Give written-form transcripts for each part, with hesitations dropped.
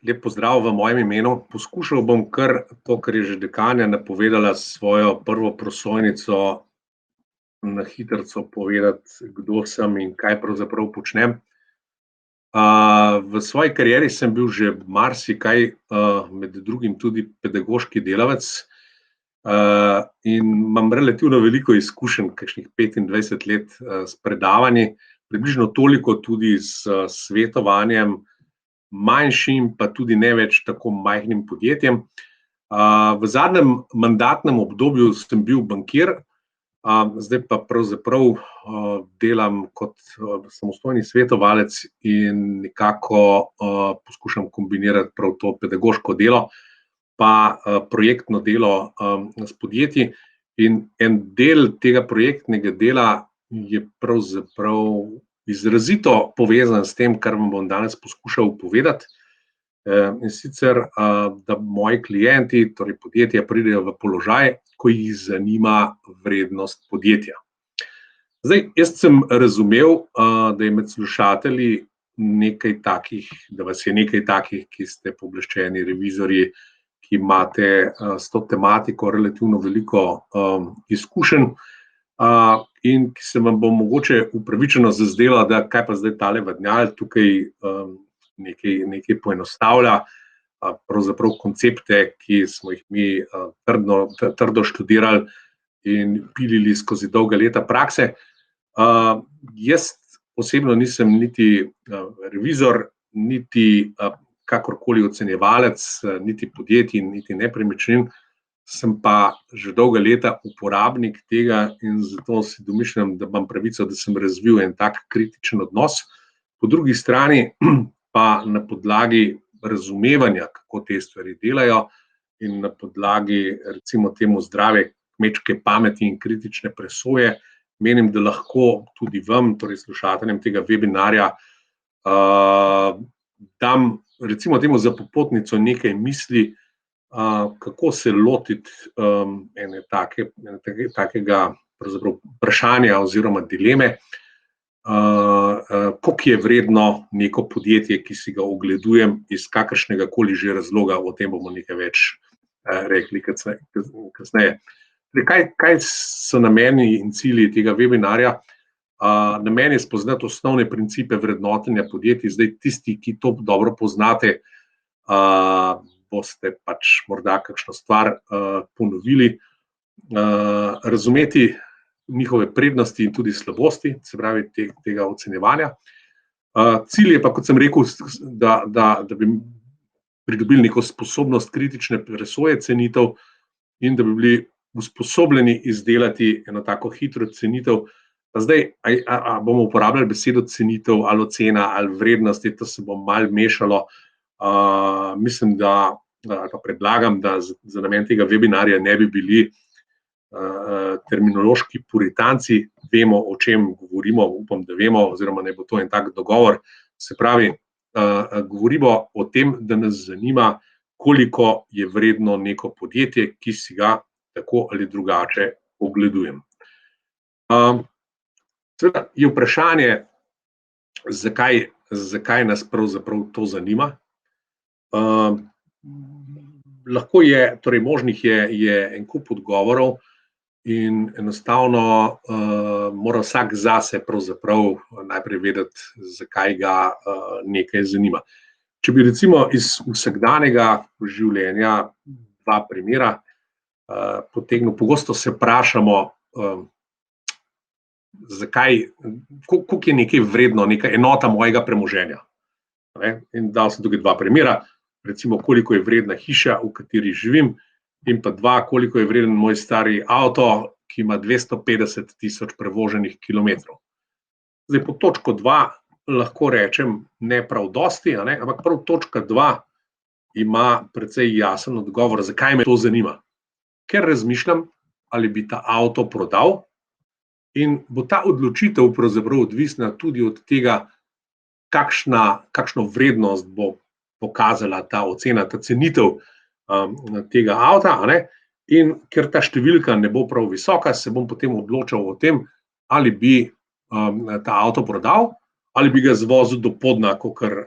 Lep pozdrav v mojem imenu. Poskušal bom kar to, kar je že dekanja napovedala, svojo prvo prosojnico na hitrico povedati, kdo sem in kaj pravzaprav počnem. V svoji karieri sem bil že marsikaj, med drugim tudi pedagoški delavec, in imam relativno veliko izkušenj, kakšnih 25 let, s predavanji, približno toliko tudi s svetovanjem manjšim, pa tudi ne več tako majhnim podjetjem. V zadnjem mandatnem obdobju sem bil bankir, zdaj pa pravzaprav delam kot samostojni svetovalec in nekako poskušam kombinirati prav to pedagoško delo pa projektno delo s podjetji. In en del tega projektnega dela je pravzaprav izrazito povezan s tem, kar vam bom danes poskušal povedati. In sicer, da moji klienti, torej podjetja, pridejo v položaj, ko jih zanima vrednost podjetja. Zdaj, jaz sem razumel, da je med slušatelji nekaj takih, da vas je nekaj takih, ki ste pooblaščeni revizorji, ki imate s to tematiko relativno veliko izkušenj, in ki se vam bo mogoče upravičeno zazdelo, da kaj pa zdaj tale vadnjal tukaj nekaj poenostavlja, pravzaprav koncepte, ki smo jih mi trdo študirali in pilili skozi dolga leta prakse. Jaz osebno nisem niti revizor, niti kakorkoli ocenjevalec, niti podjetij, niti nepremičnin, sem pa že dolga leta uporabnik tega in zato si domišljam, da imam pravico, da sem razvil en tak kritičen odnos. Po drugi strani pa na podlagi razumevanja, kako te stvari delajo, in na podlagi, recimo temu, zdrave kmečke pameti in kritične presoje, menim, da lahko tudi vam, torej slušateljem tega webinarja, dam, recimo temu, za popotnico nekaj misli, kako se lotiti takega pravzaprav vprašanja oziroma dileme, koliko je vredno neko podjetje, ki si ga ogledujem iz kakršnega koli že razloga, o tem bomo nekaj več rekli kasneje. Kaj so nameni in cilji tega webinarja? Namen je spoznati osnovne principe vrednotenja podjetij. Zdaj, tisti, ki to dobro poznate, boste pač morda kakšno stvar ponovili, razumeti njihove prednosti in tudi slabosti, se pravi tega ocenjevanja. Cilj je pa, kot sem rekel, da bi pridobili neko sposobnost kritične presoje cenitev in da bi bili usposobljeni izdelati eno tako hitro cenitev. Zdaj, a bomo uporabljali besedo cenitev ali ocena ali vrednosti, to se bo malo mešalo. Mislim, da, ali pa predlagam, da za namen tega webinarja ne bi bili terminološki puritanci, vemo, o čem govorimo, upam, da vemo, oziroma naj bo to en tak dogovor. Se pravi, govorimo o tem, da nas zanima, koliko je vredno neko podjetje, ki si ga tako ali drugače ogledujem. Seveda je vprašanje, zakaj nas pravzaprav to zanima. Lahko je, torej možnih je en kup odgovorov in enostavno mora vsak zase pravzaprav najprej vedeti, zakaj ga nekaj zanima. Če bi recimo iz vsakdanjega življenja dva primera potegnil, pogosto se vprašamo, zakaj, koliko je nekaj vredno, neka enota mojega premoženja. In dal sem tukaj dva primera, recimo koliko je vredna hiša, v kateri živim, in pa dva, koliko je vreden moj stari avto, ki ima 250.000 prevoženih kilometrov. Zdaj, po točko 2 lahko rečem ne prav dosti, ampak prav točka 2 ima precej jasen odgovor, zakaj me to zanima. Ker razmišljam, ali bi ta avto prodal, in bo ta odločitev pravzaprav odvisna tudi od tega, kakšno vrednost bo pokazala ta ocena, ta cenitev tega avta, in ker ta številka ne bo prav visoka, se bom potem odločal o tem, ali bi ta avto prodal, ali bi ga zvozil do Podna, kakor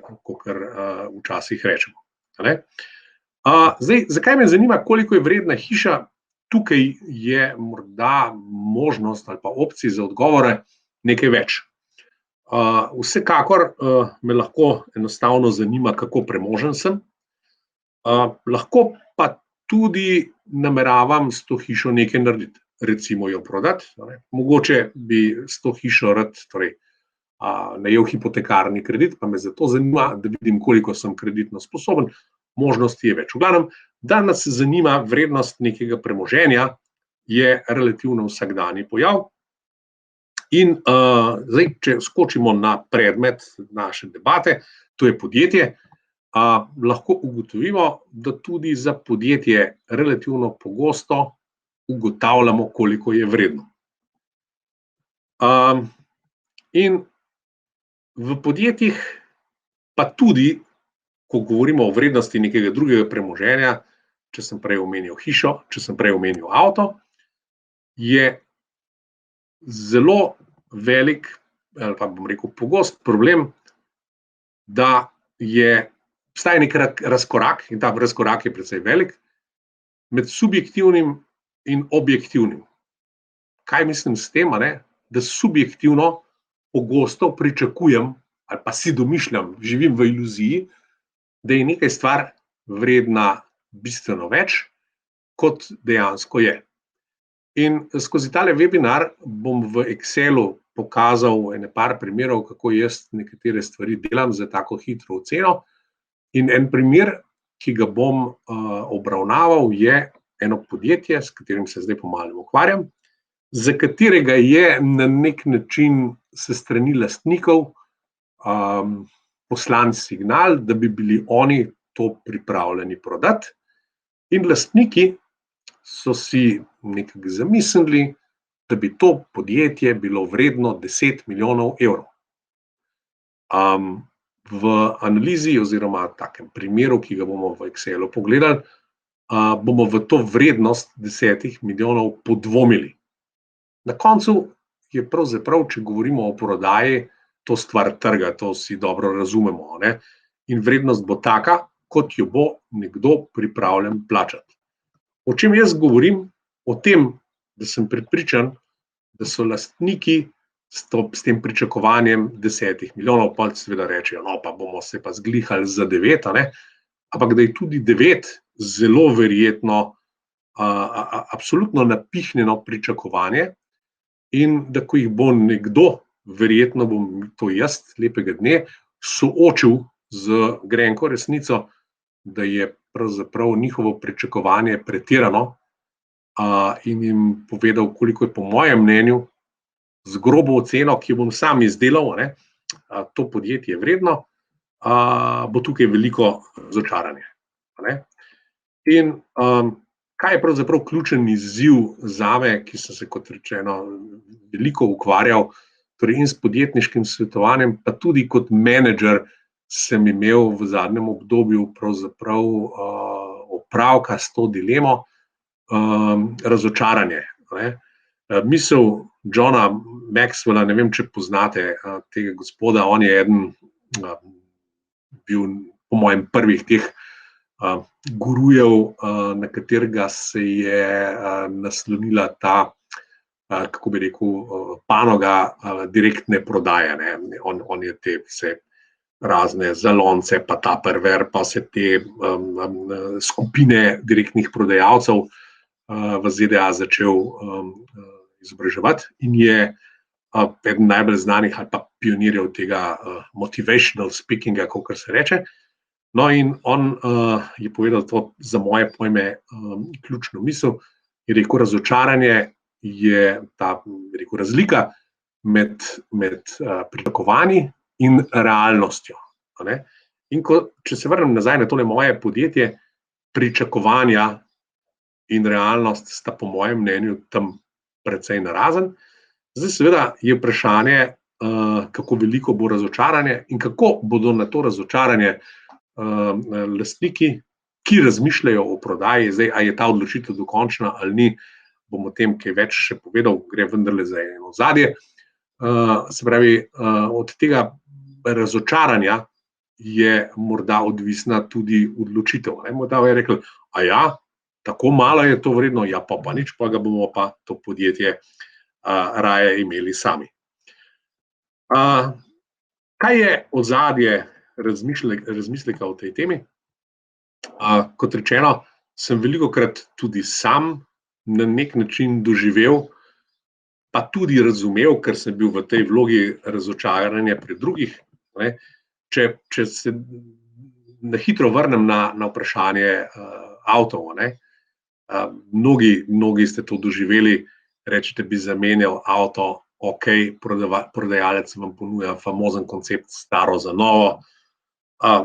včasih rečemo. Zdaj, zakaj me zanima, koliko je vredna hiša? Tukaj je morda možnost ali pa opcije za odgovore nekaj več. Vsekakor me lahko enostavno zanima, kako premožen sem. Lahko pa tudi nameravam s to hišo nekaj narediti, recimo jo prodati. Mogoče bi s to hišo rad najel hipotekarni kredit, pa me zato zanima, da vidim, koliko sem kreditno sposoben. Možnosti je več. V glavnem, da nas zanima vrednost nekega premoženja, je relativno vsakdanji pojav. In zdaj, če skočimo na predmet naše debate, to je podjetje, lahko ugotovimo, da tudi za podjetje relativno pogosto ugotavljamo, koliko je vredno. In v podjetjih, pa tudi, ko govorimo o vrednosti nekega drugega premoženja, če sem prej omenil hišo, če sem prej omenil avto, je zelo velik, ali pa bom rekel pogost problem, da obstaja nek razkorak, in ta razkorak je precej velik, med subjektivnim in objektivnim. Kaj mislim s tem, da subjektivno pogosto pričakujem, ali pa si domišljam, živim v iluziji, da je nekaj stvar vredna bistveno več, kot dejansko je. In skozi tale webinar bom v Excelu pokazal ene par primerov, kako jaz nekatere stvari delam za tako hitro oceno. In en primer, ki ga bom obravnaval, je eno podjetje, s katerim se zdaj pomalem ukvarjam, za katerega je na nek način s strani lastnikov poslan signal, da bi bili oni to pripravljeni prodati. In lastniki so si nekako zamislili, da bi to podjetje bilo vredno 10 milijonov evrov. V analizi oziroma takem primeru, ki ga bomo v Excelu pogledali, bomo v to vrednost 10 milijonov podvomili. Na koncu je pravzaprav, če govorimo o prodaji, to stvar trga, to vsi dobro razumemo. In vrednost bo taka, kot jo bo nekdo pripravljen plačati. O čem jaz govorim? O tem, da sem prepričan, da so lastniki s tem pričakovanjem 10 milijonov, pa seveda rečejo, no pa bomo se pa zglihali za 9, ampak da je tudi 9 zelo verjetno absolutno napihnjeno pričakovanje in da ko jih bo nekdo, verjetno bom to jaz lepega dne, soočil z grenko resnico, da je pravzaprav njihovo pričakovanje pretirano in jim povedal, koliko je po mojem mnenju z grobo oceno, ki jo bom sam izdelal, to podjetje vredno, bo tukaj veliko razočaranje. In kaj je pravzaprav ključen izziv zame, ki sem se, kot rečeno, veliko ukvarjal, torej in s podjetniškim svetovanjem, pa tudi kot menedžer sem imel v zadnjem obdobju pravzaprav opravka s to dilemo, razočaranje. Misel Johna Maxwella, ne vem, če poznate tega gospoda, on je bil po mojem prvih teh gurujev, na katerega se je naslonila ta, kako bi rekel, panoga direktne prodaje. On je te vse razne zalonce, pa Tupperware, pa vse te skupine direktnih prodajalcev v ZDA začel izobraževati in je eden najbolj znanih ali pa pionirjev tega motivational speakinga, kakor se reče. No, in on je povedal to za moje pojme ključno misel, je rekel, razočaranje je ta, rekel, razlika med pričakovanji in realnostjo. In če se vrnem nazaj na tole moje podjetje, pričakovanja in realnost sta po mojem mnenju tam precej narazen. Zdaj seveda je vprašanje, kako veliko bo razočaranje in kako bodo na to razočaranje lastniki, ki razmišljajo o prodaji, zdaj, a je ta odločitev dokončna ali ni, bom o tem kaj več še povedal, gre vendarle za eno ozadje. Se pravi, od tega razočaranja je morda odvisna tudi odločitev. Morda je rekel, a ja, tako malo je to vredno, ja pa nič, pa ga bomo pa to podjetje raje imeli sami. Kaj je ozadje razmisleka o tej temi? Kot rečeno, sem velikokrat tudi sam na nek način doživel, pa tudi razumel, ker sem bil v tej vlogi razočaranja pri drugih. Če se na hitro vrnem na vprašanje avtov, mnogi ste to doživeli, rečete, bi zamenjal avto, ok, prodajalec vam ponuja famozen koncept staro za novo,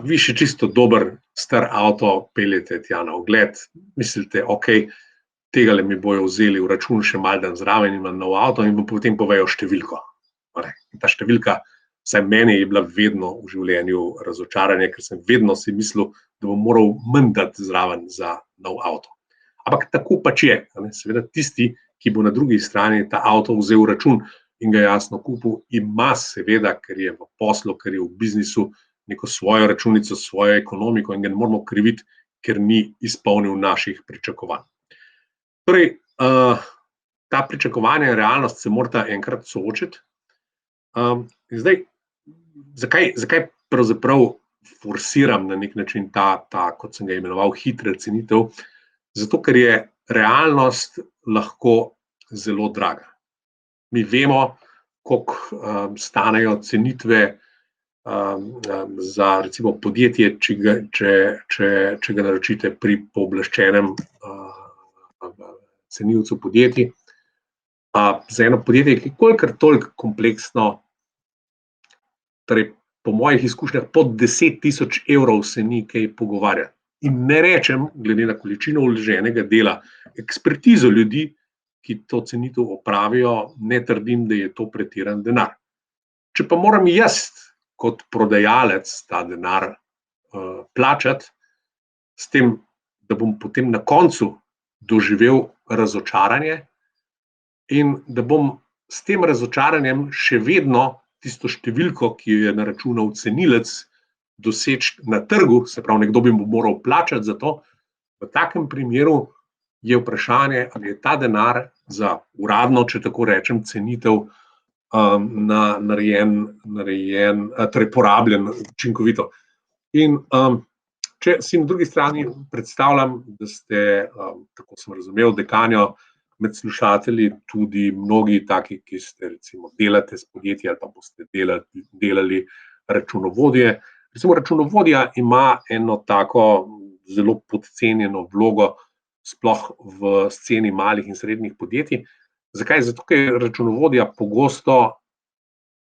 vi še čisto dober star avto peljete tja na ogled, mislite, ok, tega mi bojo vzeli v račun še malo dan zraven in imam nov avto in potem povejo številko. In ta številka, vsaj meni je bila vedno v življenju razočaranje, ker sem vedno si mislil, da bom moral manj dati zraven za nov avto. Ampak tako pač je. Seveda tisti, ki bo na drugi strani ta avto vzel v račun in ga jasno kupil, ima seveda, ker je v poslu, ker je v biznisu, neko svojo računico, svojo ekonomiko in ga ne moramo kriviti, ker ni izpolnil naših pričakovanj. Torej, ta pričakovanja in realnost se morata enkrat soočiti. Zdaj, zakaj pravzaprav forsiram na nek način ta, kot sem ga imenoval, hitra cenitev? Zato, ker je realnost lahko zelo draga. Mi vemo, koliko stanejo cenitve za recimo podjetje, če ga naročite pri pooblaščenem cenilcu podjetij. Za eno podjetje, ki je kolikor toliko kompleksno, torej po mojih izkušnjah pod 10 000 evrov se ni kaj pogovarjati. In ne rečem, glede na količino vloženega dela, ekspertizo ljudi, ki to cenitev opravijo, ne trdim, da je to pretiran denar. Če pa moram jaz kot prodajalec ta denar plačati, s tem, da bom potem na koncu doživel razočaranje in da bom s tem razočaranjem še vedno tisto številko, ki jo je naračunal cenilec, doseči na trgu, se pravi, nekdo bi mu moral plačati za to, v takem primeru je vprašanje, ali je ta denar za uradno, če tako rečem, cenitev torej porabljen učinkovito. In če si na drugi strani predstavljam, da ste, tako sem razumel, dekanjo med slušatelji tudi mnogi taki, ki ste recimo delate s podjetji ali pa boste delali računovodje. Recimo računovodja ima eno tako zelo podcenjeno vlogo sploh v sceni malih in srednjih podjetij. Zakaj? Zato, ker je računovodja pogosto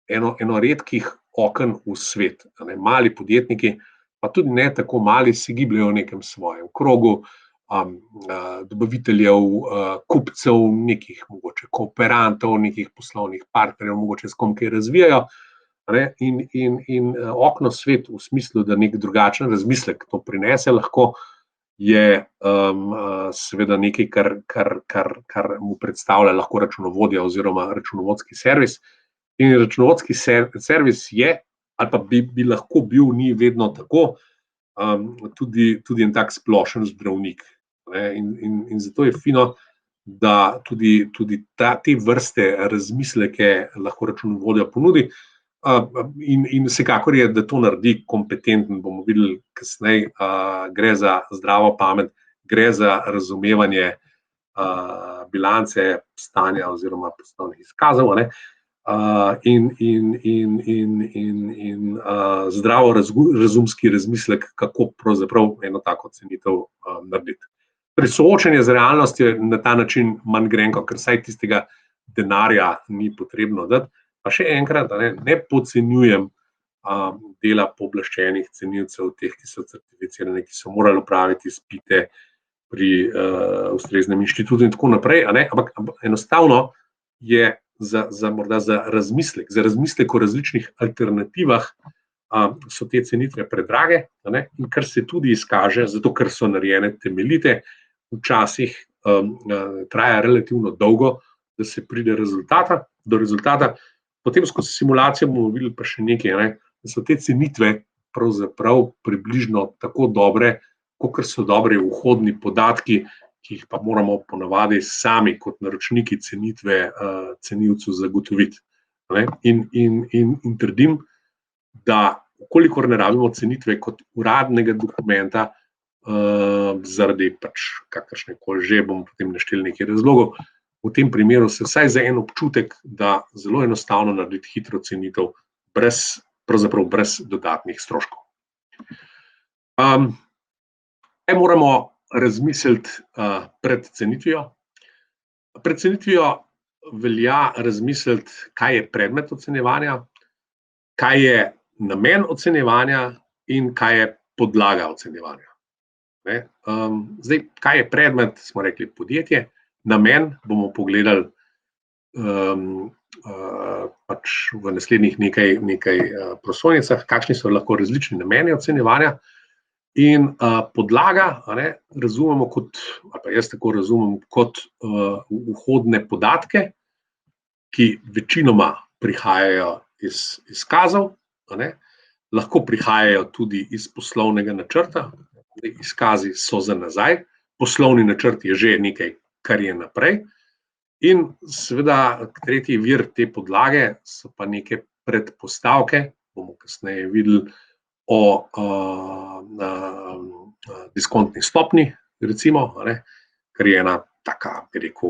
eno redkih oken v svet. Mali podjetniki, pa tudi ne tako mali, se gibljajo v nekem svojem krogu, dobaviteljev, kupcev, nekih mogoče kooperantov, nekih poslovnih partnerjev, mogoče s kom kaj razvijajo. In okno svet v smislu, da nek drugačen razmislek to prinese, lahko je seveda nekaj, kar mu predstavlja lahko računovodja oziroma računovodski servis. In računovodski servis je, ali pa bi lahko bil, ni vedno tako, tudi en tak splošen zdravnik. In zato je fino, da tudi te vrste razmisleke lahko računovodja ponudi. In vsekakor je, da to naredi kompetenten, bomo videli kasneje, gre za zdravo pamet, gre za razumevanje bilance stanja oziroma poslovnih izkazov, in zdravo razumski razmislek, kako pravzaprav eno tako cenitev narediti. Torej, soočenje z realnostjo je na ta način manj grenko, ker saj tistega denarja ni potrebno dati. Pa še enkrat, ne podcenjujem dela pooblaščenih cenilcev, teh, ki so certificirani, ki so morali opraviti izpite pri ustreznem inštitutu in tako naprej, ampak enostavno je morda za razmislek o različnih alternativah so te cenitve predrage, in kar se tudi izkaže, zato ker so narejene temeljite, včasih traja relativno dolgo, da se pride do rezultata. Potem skozi simulacijo bomo videli pa še nekaj, da so te cenitve pravzaprav približno tako dobre, kakor so dobri vhodni podatki, ki jih pa moramo ponavadi sami kot naročniki cenitve cenilcu zagotoviti. In trdim, da kolikor ne rabimo cenitve kot uradnega dokumenta, zaradi kakršnekoli že, bomo potem našteli nekaj razlogov, v tem primeru se vsaj za en občutek, da zelo enostavno narediti hitro cenitev, pravzaprav brez dodatnih stroškov. Kaj moramo razmisliti pred cenitvijo? Pred cenitvijo velja razmisliti, kaj je predmet ocenjevanja, kaj je namen ocenjevanja in kaj je podlaga ocenjevanja. Zdaj, kaj je predmet, smo rekli podjetje, namen bomo pogledali v naslednjih nekaj prosojnicah, kakšni so lahko različni nameni ocenjevanja. In podlaga razumemo kot, ali pa jaz tako razumem, kot vhodne podatke, ki večinoma prihajajo iz izkazov, lahko prihajajo tudi iz poslovnega načrta, izkazi so za nazaj, poslovni načrt je že nekaj, kar je naprej. In seveda tretji vir te podlage so pa neke predpostavke, bomo kasneje videli o diskontni stopnji, recimo, kar je ena taka, bi rekel,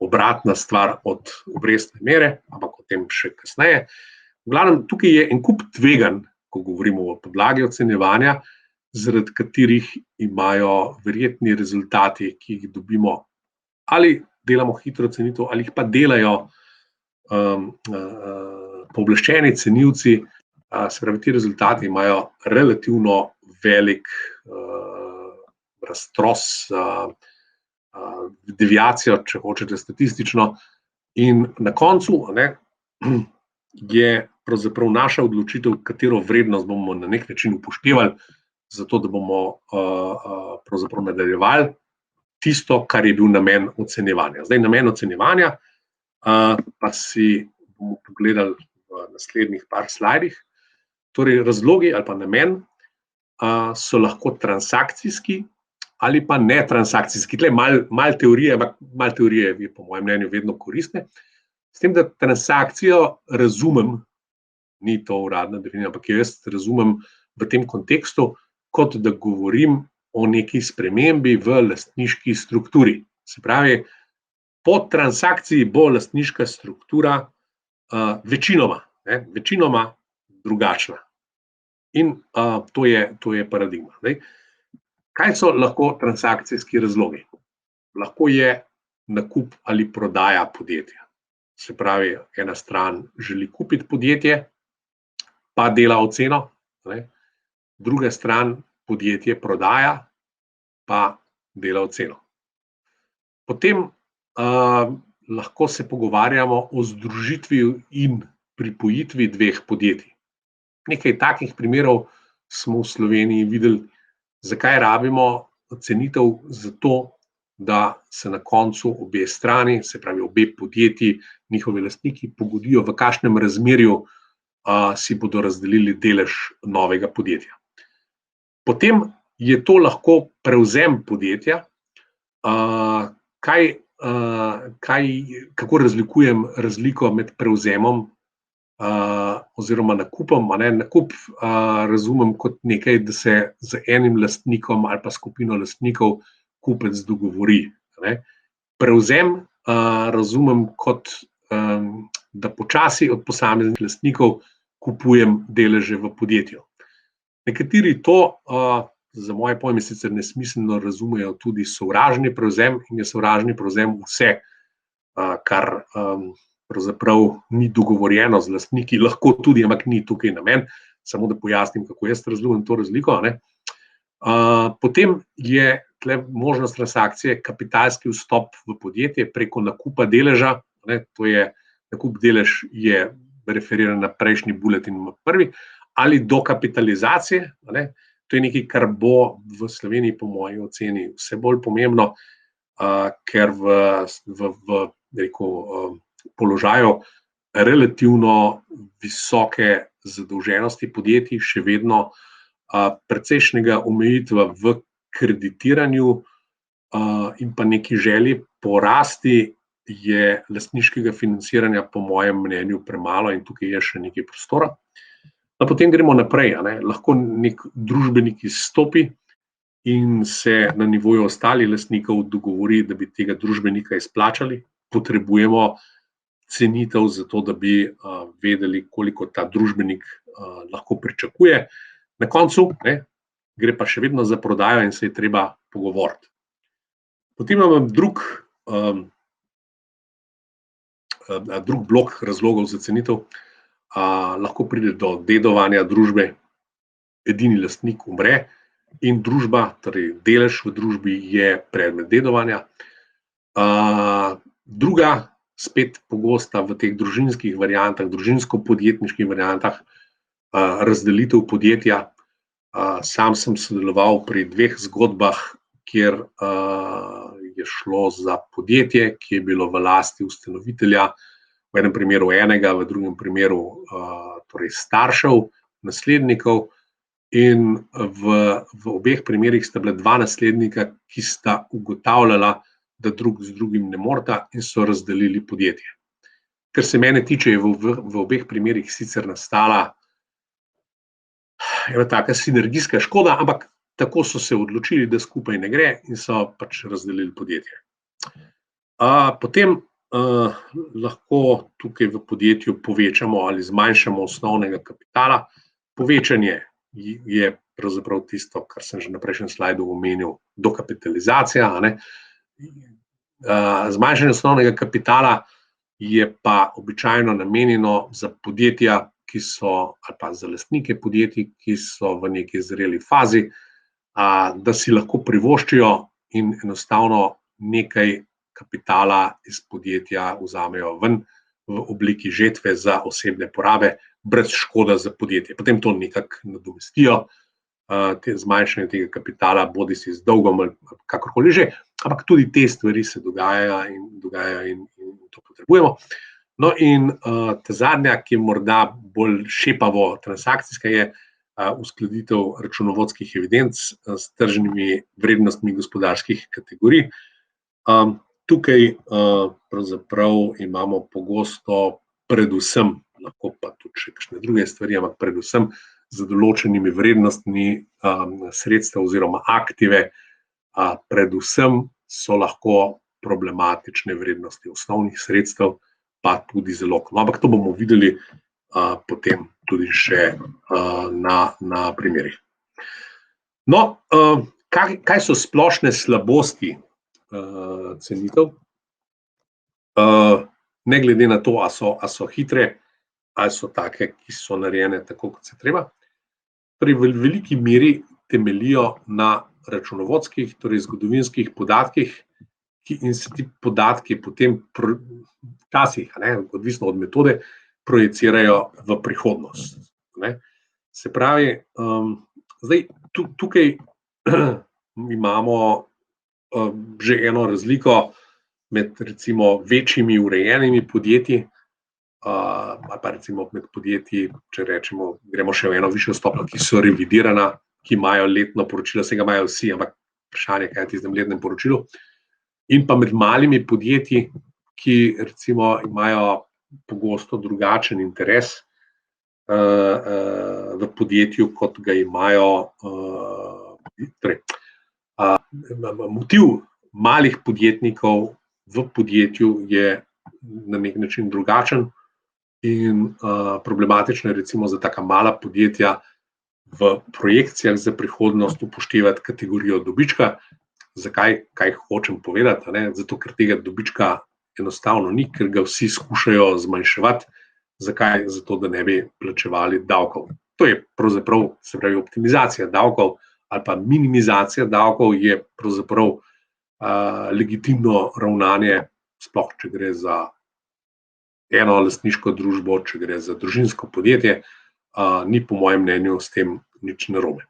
obratna stvar od obrestne mere, ampak o tem še kasneje. V glavnem, tukaj je en kup tveganj, ko govorimo o podlagi ocenjevanja, zaradi katerih imajo verjetni rezultati, ki jih dobimo, ali delamo hitro cenitev, ali jih pa delajo pooblaščeni cenilci, se pravi, ti rezultati imajo relativno velik raztros, deviacijo, če hočete statistično, in na koncu je pravzaprav naša odločitev, katero vrednost bomo na nek način upoštevali, zato da bomo pravzaprav nadaljevali tisto, kar je bil namen ocenjevanja. Zdaj, namen ocenjevanja pa si bomo pogledali v naslednjih par slajdih. Torej, razlogi ali pa namen so lahko transakcijski ali pa netransakcijski. Tukaj malo teorije, ampak malo teorije je po mojem mnenju vedno koristne. S tem, da transakcijo razumem, ni to uradna definicija, ampak jaz razumem v tem kontekstu, kot da govorim o neki spremembi v lastniški strukturi. Se pravi, po transakciji bo lastniška struktura večinoma drugačna. In to je paradigma. Kaj so lahko transakcijski razlogi? Lahko je nakup ali prodaja podjetja. Se pravi, ena stran želi kupiti podjetje, pa dela oceno, druga stran podjetje prodaja, pa dela oceno. Potem lahko se pogovarjamo o združitvi in pripojitvi dveh podjetij. Nekaj takih primerov smo v Sloveniji videli, zakaj rabimo cenitev, zato da se na koncu obe strani, se pravi obe podjetji, njihovi lastniki pogodijo, v kakšnem razmerju si bodo razdelili delež novega podjetja. Potem je to lahko prevzem podjetja. Kako razlikujem razliko med prevzemom oziroma nakupom? Nakup razumem kot nekaj, da se z enim lastnikom ali pa skupino lastnikov kupec dogovori. Prevzem razumem kot, da počasi od posameznih lastnikov kupujem deleže v podjetju. Nekateri to, za moje pojme sicer nesmiselno razumejo tudi sovražni prevzem, in je sovražni prevzem vse, kar pravzaprav ni dogovorjeno z lastniki, lahko tudi, ampak ni tukaj namen, samo da pojasnim, kako jaz razumem to razliko. Potem je tukaj možnost transakcije kapitalski vstop v podjetje preko nakupa deleža, to je nakup delež je referiran na prejšnji bulletin prvi, ali dokapitalizacije, to je nekaj, kar bo v Sloveniji po moji oceni vse bolj pomembno, ker v položaju relativno visoke zadolženosti podjetij, še vedno precejšnjega omejitva v kreditiranju in pa neki želji po rasti je lastniškega financiranja po mojem mnenju premalo in tukaj je še nekaj prostora. Potem gremo naprej, lahko nek družbenik izstopi in se na nivoju ostalih lastnikov dogovori, da bi tega družbenika izplačali. Potrebujemo cenitev za to, da bi vedeli, koliko ta družbenik lahko pričakuje. Na koncu gre pa še vedno za prodajo in se je treba pogovoriti. Potem imam drug blok razlogov za cenitev. Lahko pride do dedovanja družbe, edini lastnik umre in družba, torej delež v družbi je predmet dedovanja. Druga, spet pogosta v teh družinskih variantah, družinsko-podjetniških variantah, razdelitev podjetja. Sam sem sodeloval pri 2 zgodbah, kjer je šlo za podjetje, ki je bilo v lasti ustanovitelja, v enem primeru enega, v drugem primeru torej staršev, naslednikov. In v obeh primerih sta bila 2 naslednika, ki sta ugotavljala, da drug z drugim ne moreta in so razdelili podjetje. Kar se mene tiče, je v obeh primerih sicer nastala ena taka sinergijska škoda, ampak tako so se odločili, da skupaj ne gre in so pač razdelili podjetje. Potem lahko tukaj v podjetju povečamo ali zmanjšamo osnovnega kapitala. Povečanje je pravzaprav tisto, kar sem že na prejšnjem slajdu omenil, dokapitalizacija. Zmanjšanje osnovnega kapitala je pa običajno namenjeno za podjetja, ki so, ali pa za lastnike podjetij, ki so v neki zreli fazi, da si lahko privoščijo in enostavno nekaj kapitala iz podjetja vzamejo ven v obliki žetve za osebne porabe, brez škode za podjetje. Potem to nekako nadomestijo, zmanjšanje tega kapitala, bodisi z dolgom ali kakorkoli že, ampak tudi te stvari se dogajajo in to potrebujemo. No in ta zadnja, ki je morda bolj šepavo transakcijska, je uskladitev računovodskih evidenc s tržnimi vrednostmi gospodarskih kategorij. Tukaj pravzaprav imamo pogosto predvsem, lahko pa tudi še kakšne druge stvari, ampak predvsem z določenimi vrednostmi sredstev oziroma aktive, predvsem so lahko problematične vrednosti osnovnih sredstev, pa tudi zalog. Ampak to bomo videli potem tudi še na primerih. No, kaj so splošne slabosti cenitev? Ne glede na to, a so hitre, ali so take, ki so narejene tako, kot se treba. Torej, v veliki meri temeljijo na računovodskih, torej zgodovinskih podatkih, in se ti podatki potem včasih, odvisno od metode, projicirajo v prihodnost. Se pravi, zdaj tukaj imamo že eno razliko med recimo večjimi urejenimi podjetji, ali pa recimo med podjetji, če rečemo, gremo še v eno višjo stopnjo, ki so revidirana, ki imajo letno poročilo, vsega imajo vsi, ampak vprašanje, kaj je v tistem letnem poročilu. In pa med malimi podjetji, ki recimo imajo pogosto drugačen interes v podjetju, kot ga imajo, motiv malih podjetnikov v podjetju je na nek način drugačen in problematično je recimo za taka mala podjetja v projekcijah za prihodnost upoštevati kategorijo dobička. Zakaj, kaj hočem povedati? Zato, ker tega dobička enostavno ni, ker ga vsi skušajo zmanjševati. Zakaj? Zato, da ne bi plačevali davkov. To je pravzaprav, se pravi, optimizacija davkov ali pa minimizacija davkov je pravzaprav legitimno ravnanje, sploh če gre za eno lastniško družbo, če gre za družinsko podjetje, ni po mojem mnenju s tem nič narobe.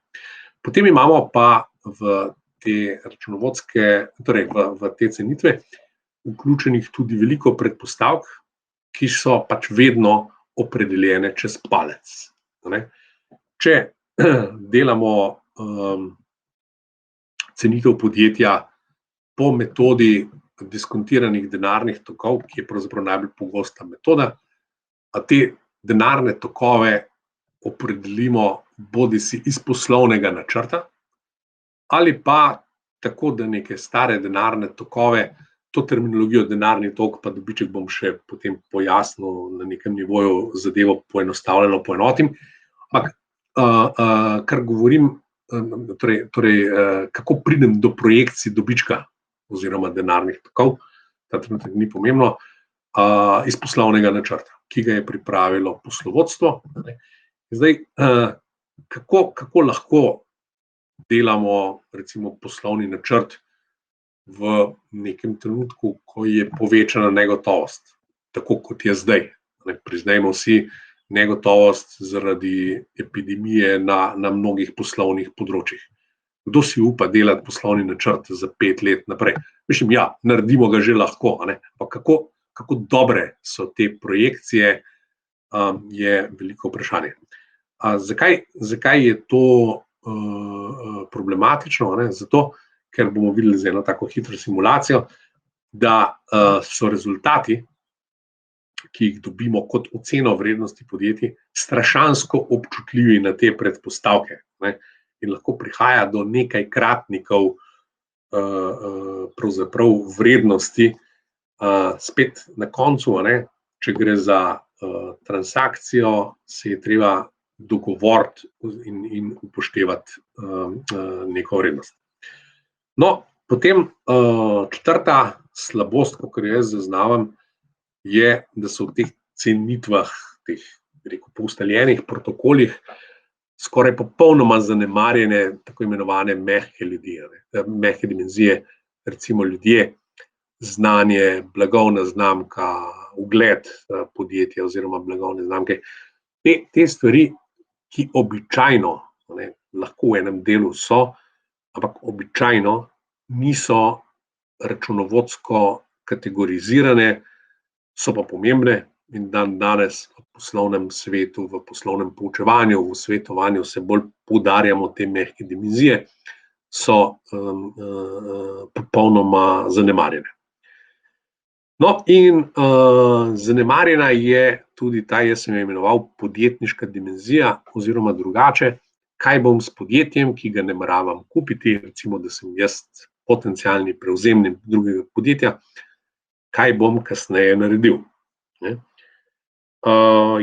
Potem imamo pa v te računovodske, torej v te cenitve vključenih tudi veliko predpostavk, ki so pač vedno opredeljene čez palec. Če delamo cenitev podjetja po metodi diskontiranih denarnih tokov, ki je pravzaprav najbolj pogosta metoda, a te denarne tokove opredelimo bodisi iz poslovnega načrta ali pa tako, da neke stare denarne tokove, to terminologijo denarni tok pa dobiček bom še potem pojasnil na nekem nivoju zadevo poenostavljeno poenotim, ampak kar govorim, torej kako pridem do projekcij dobička oziroma denarnih tokov, ta trenutek ni pomembno, iz poslovnega načrta, ki ga je pripravilo poslovodstvo. Zdaj, kako lahko delamo recimo poslovni načrt v nekem trenutku, ko je povečana negotovost, tako kot je zdaj. Priznajmo vsi negotovost zaradi epidemije na mnogih poslovnih področjih. Kdo si upa delati poslovni načrt za 5 let naprej? Mislim, ja, naredimo ga že lahko, ampak kako dobre so te projekcije, je veliko vprašanje. Zakaj je to problematično? Zato, ker bomo videli z eno tako hitro simulacijo, da so rezultati, ki jih dobimo kot oceno vrednosti podjetij, strašansko občutljivi na te predpostavke. In lahko prihaja do nekajkratnikov pravzaprav vrednosti. Spet na koncu, če gre za transakcijo, se je treba dogovoriti in upoštevati neko vrednost. No, potem četrta slabost, kakor jaz zaznavam, je, da so v teh cenitvah, teh po ustaljenih protokolih, skoraj popolnoma zanemarjene tako imenovane mehke dimenzije, recimo ljudje, znanje, blagovna znamka, ugled podjetja oziroma blagovne znamke. Te stvari, ki običajno, lahko v enem delu so, ampak običajno niso računovodsko kategorizirane, so pa pomembne in danes v poslovnem svetu, v poslovnem poučevanju, v svetovanju se bolj poudarjamo te mehke dimenzije, so popolnoma zanemarjene. No, in zanemarjena je tudi ta, jaz sem jo imenoval podjetniška dimenzija, oziroma drugače, kaj bom s podjetjem, ki ga nameravam kupiti, recimo, da sem jaz potencialni prevzemnik drugega podjetja, kaj bom kasneje naredil.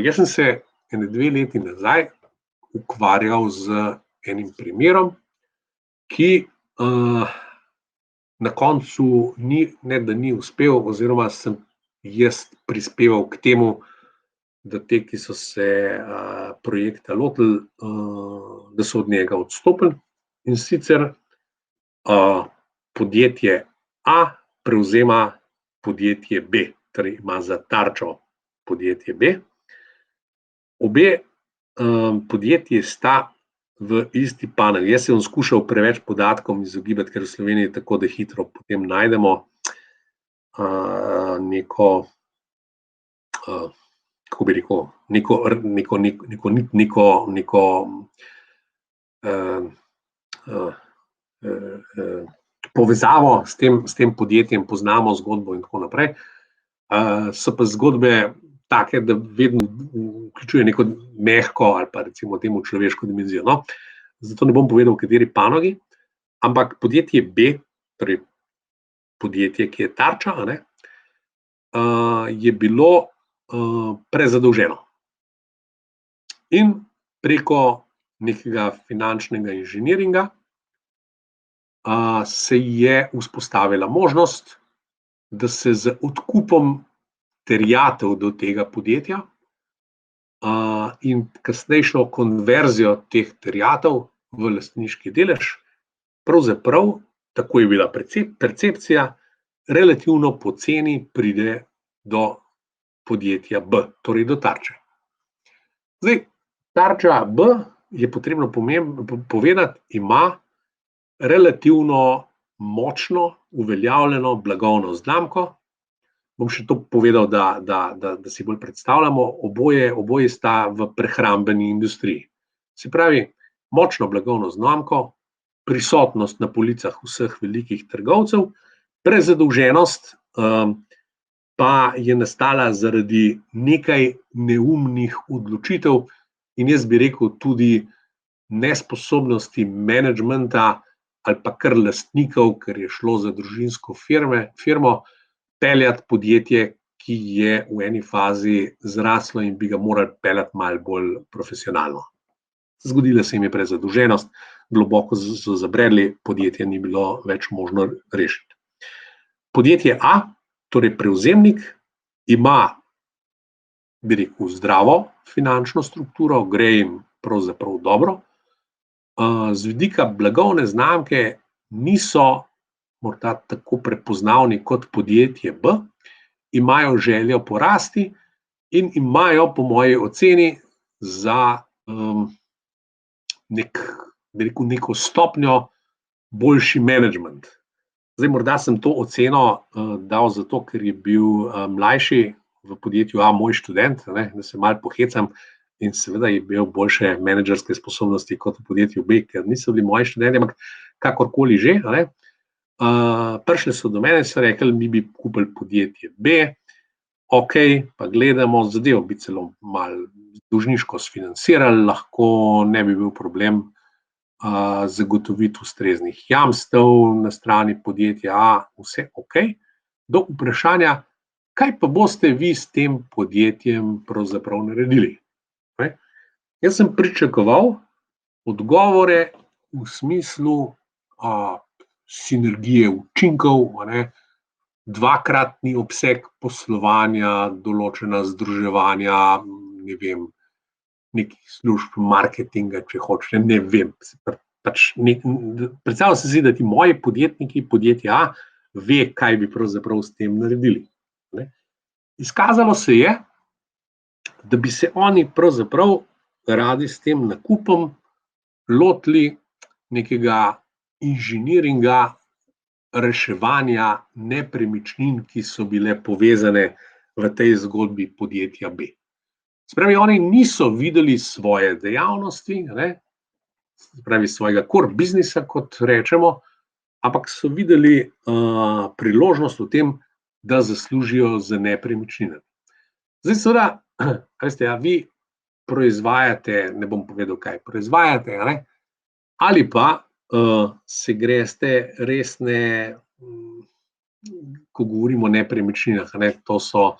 Jaz sem se 2 leti nazaj ukvarjal z enim primerom, ki na koncu ne da ni uspel, oziroma sem jaz prispeval k temu, da te, ki so se projekta lotili, da so od njega odstopili, in sicer podjetje A prevzema podjetje B, torej ima za tarčo podjetje B. Obe podjetji sta v isti panogi. Jaz sem skušal preveč podatkom izogibati, ker v Sloveniji tako, da hitro potem najdemo neko, kako bi rekel, neko povezavo s tem podjetjem, poznamo zgodbo in tako naprej. So pa zgodbe take, da vedno vključuje neko mehko ali pa recimo temu človeško dimenzijo. No, zato ne bom povedal, v kateri panogi, ampak podjetje B, torej podjetje, ki je tarča, je bilo prezadolženo. In preko nekega finančnega inženiringa se je vzpostavila možnost, da se z odkupom terjatev do tega podjetja in kasnejšo konverzijo teh terjatev v lastniški delež, pravzaprav, tako je bila percepcija, relativno poceni pride do podjetja B, torej do tarče. Zdaj, tarča B, je potrebno povedati, ima relativno močno uveljavljeno blagovno znamko, bom še to povedal, da si bolj predstavljamo, oboje sta v prehrambeni industriji. Se pravi, močno blagovno znamko, prisotnost na policah vseh velikih trgovcev, prezadolženost pa je nastala zaradi nekaj neumnih odločitev in jaz bi rekel tudi nesposobnosti menedžmenta ali pa kar lastnikov, ker je šlo za družinsko firmo, peljati podjetje, ki je v eni fazi zraslo in bi ga morali peljati malo bolj profesionalno. Zgodila se jim je prezadolženost, globoko so zabredli, podjetje ni bilo več možno rešiti. Podjetje A, torej prevzemnik, ima, bi rekel, zdravo finančno strukturo, gre jim pravzaprav dobro. Z vidika blagovne znamke niso morda tako prepoznavni kot podjetje B, imajo željo po rasti in imajo, po moji oceni, za neko stopnjo boljši menedžment. Zdaj, morda sem to oceno dal zato, ker je bil mlajši v podjetju A moj študent, da se malo pohecam, in seveda je imel boljše menedžerske sposobnosti kot v podjetju B, ker niso bili moji študenti, ampak kakorkoli že. Prišli so do mene in so rekli, mi bi kupili podjetje B, ok, pa gledamo, zadevo bi celo malo dolžniško sfinancirali, lahko ne bi bil problem zagotoviti ustreznih jamstev na strani podjetja A, vse ok, do vprašanja, kaj pa boste vi s tem podjetjem pravzaprav naredili? Jaz sem pričakoval odgovore v smislu sinergije učinkov, dvakratni obseg poslovanja, določena združevanja, ne vem, nekih služb marketinga, če hočete, ne vem. Predstavljam si, da ti moji podjetniki, podjetje A, ve, kaj bi pravzaprav s tem naredili. Izkazalo se je, da bi se oni pravzaprav radi s tem nakupom lotili nekega inženiringa reševanja nepremičnin, ki so bile povezane v tej zgodbi podjetja B. Spravi, oni niso videli svoje dejavnosti, spravi svojega core biznisa, kot rečemo, ampak so videli priložnost v tem, da zaslužijo z nepremičninami. Zdaj, seveda, veste, vi proizvajate, ne bom povedal, kaj proizvajate, ali pa se greste resne, ko govorimo o nepremičninah, to so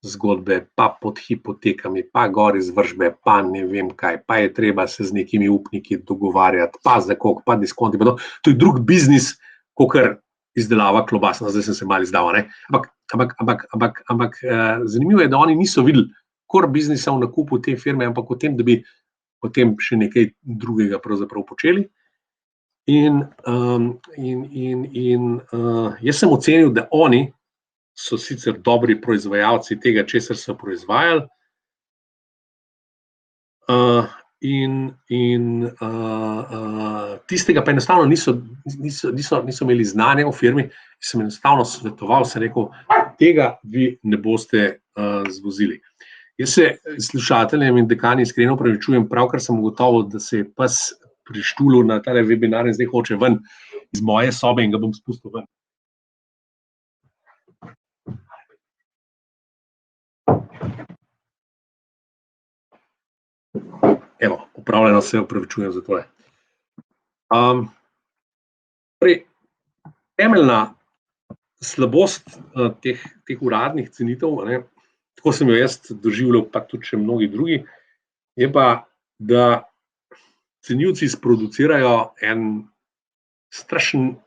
zgodbe pa pod hipotekami, pa gor izvršbe, pa ne vem kaj, pa je treba se z nekimi upniki dogovarjati, pa za koliko, pa diskonti, pa to. To je drug biznis, kakor izdelava klobas, zdaj sem se malo izdal, ampak zanimivo je, da oni niso videli core biznisa v nakupu te firme, ampak v tem, da bi potem še nekaj drugega pravzaprav počeli. In jaz sem ocenil, da oni so sicer dobri proizvajalci tega, česar so proizvajali, in tistega pa enostavno niso imeli znanja v firmi, sem enostavno svetoval, sem rekel, tega vi ne boste zvozili. Jaz se slušateljem in dekani iskreno opravičujem, pravkar sem ugotovil, da se je pes prištulil na tale webinar in zdaj hoče ven iz moje sobe in ga bom spustil ven. Evo, opravljeno, se opravičujem za tole. Temeljna slabost teh uradnih cenitev, tako sem jo jaz doživljal, pa tudi še mnogi drugi, je pa, da cenilci sproducirajo en strašen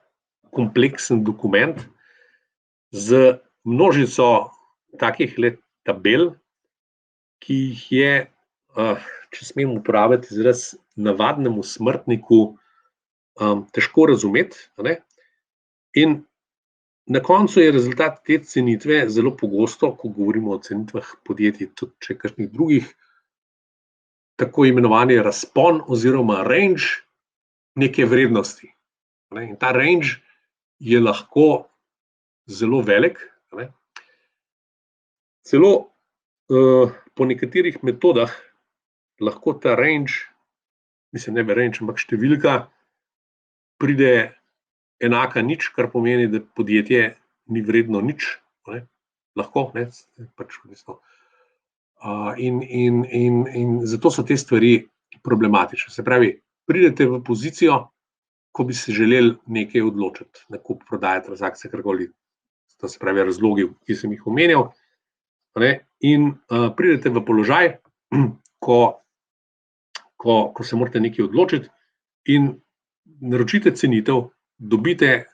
kompleksen dokument z množico takih tabel, ki jih je, če smem uporabiti izraz, navadnemu smrtniku težko razumeti, in na koncu je rezultat te cenitve zelo pogosto, ko govorimo o cenitvah podjetij, tudi če kakšnih drugih, tako imenovani razpon oziroma range neke vrednosti. In ta range je lahko zelo velik, Celo po nekaterih metodah lahko ta range, mislim, ne range, ampak številka pride enaka nič, kar pomeni, da podjetje ni vredno nič. Ne? Lahko, ne, pač mislim. In zato so te stvari problematične. Se pravi, pridete v pozicijo, ko bi se želeli nekaj odločiti, nakup, prodaja, transakcija, karkoli. To se pravi razlogi, ki sem jih omenjal. In pridete v položaj, ko se morate nekaj odločiti in naročite cenitev, dobite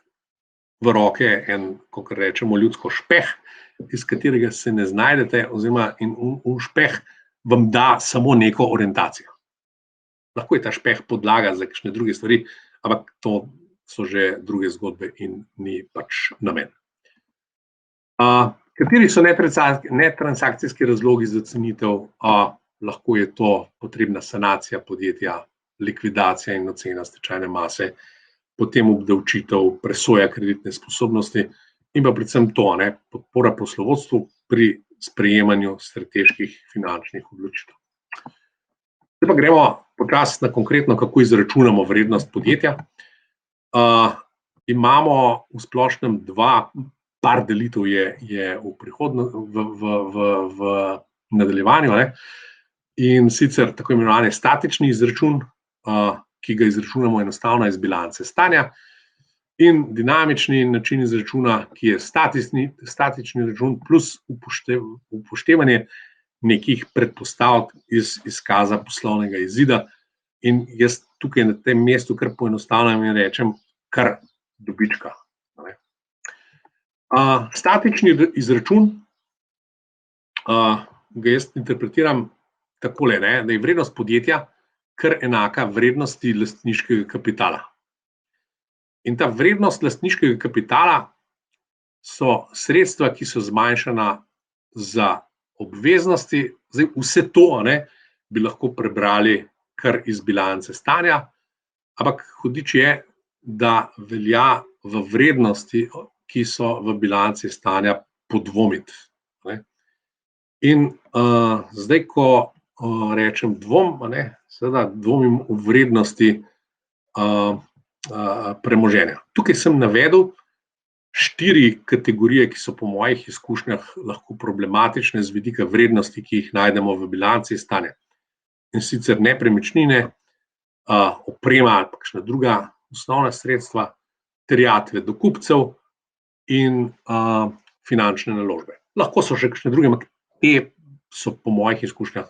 v roke en, kot rečemo ljudsko, špeh, iz katerega se ne znajdete, oziroma in špeh vam da samo neko orientacijo. Lahko je ta špeh podlaga za kakšne druge stvari, ampak to so že druge zgodbe in ni pač namen. Kateri so netransakcijski razlogi za cenitev? Lahko je to potrebna sanacija podjetja, likvidacija in ocena stečajne mase, potem obdavčitev, presoja kreditne sposobnosti in pa predvsem to, podpora poslovodstvu pri sprejemanju strateških finančnih odločitev. Zdaj pa gremo počasi na konkretno, kako izračunamo vrednost podjetja. Imamo v splošnem par delitev je v nadaljevanju, in sicer tako imenovani statični izračun, ki ga izračunamo enostavno iz bilance stanja, in dinamični način izračuna, ki je statični račun plus upoštevanje nekih predpostavk iz izkaza poslovnega izida. In jaz tukaj na tem mestu kar poenostavljam in rečem kar dobička. Statični izračun ga jaz interpretiram takole, da je vrednost podjetja kar enaka vrednosti lastniškega kapitala. In ta vrednost lastniškega kapitala so sredstva, ki so zmanjšana za obveznosti. Zdaj, vse to bi lahko prebrali kar iz bilance stanja, ampak hudič je, da velja v vrednosti, ki so v bilanci stanja, podvomiti. In zdaj, ko rečem dvom, seveda dvomim v vrednosti premoženja. Tukaj sem navedel 4 kategorije, ki so po mojih izkušnjah lahko problematične z vidika vrednosti, ki jih najdemo v bilanci stanja. In sicer nepremičnine, oprema ali kakšna druga osnovna sredstva, terjatve do kupcev in finančne naložbe. Lahko so še kakšne druge, ampak te so po mojih izkušnjah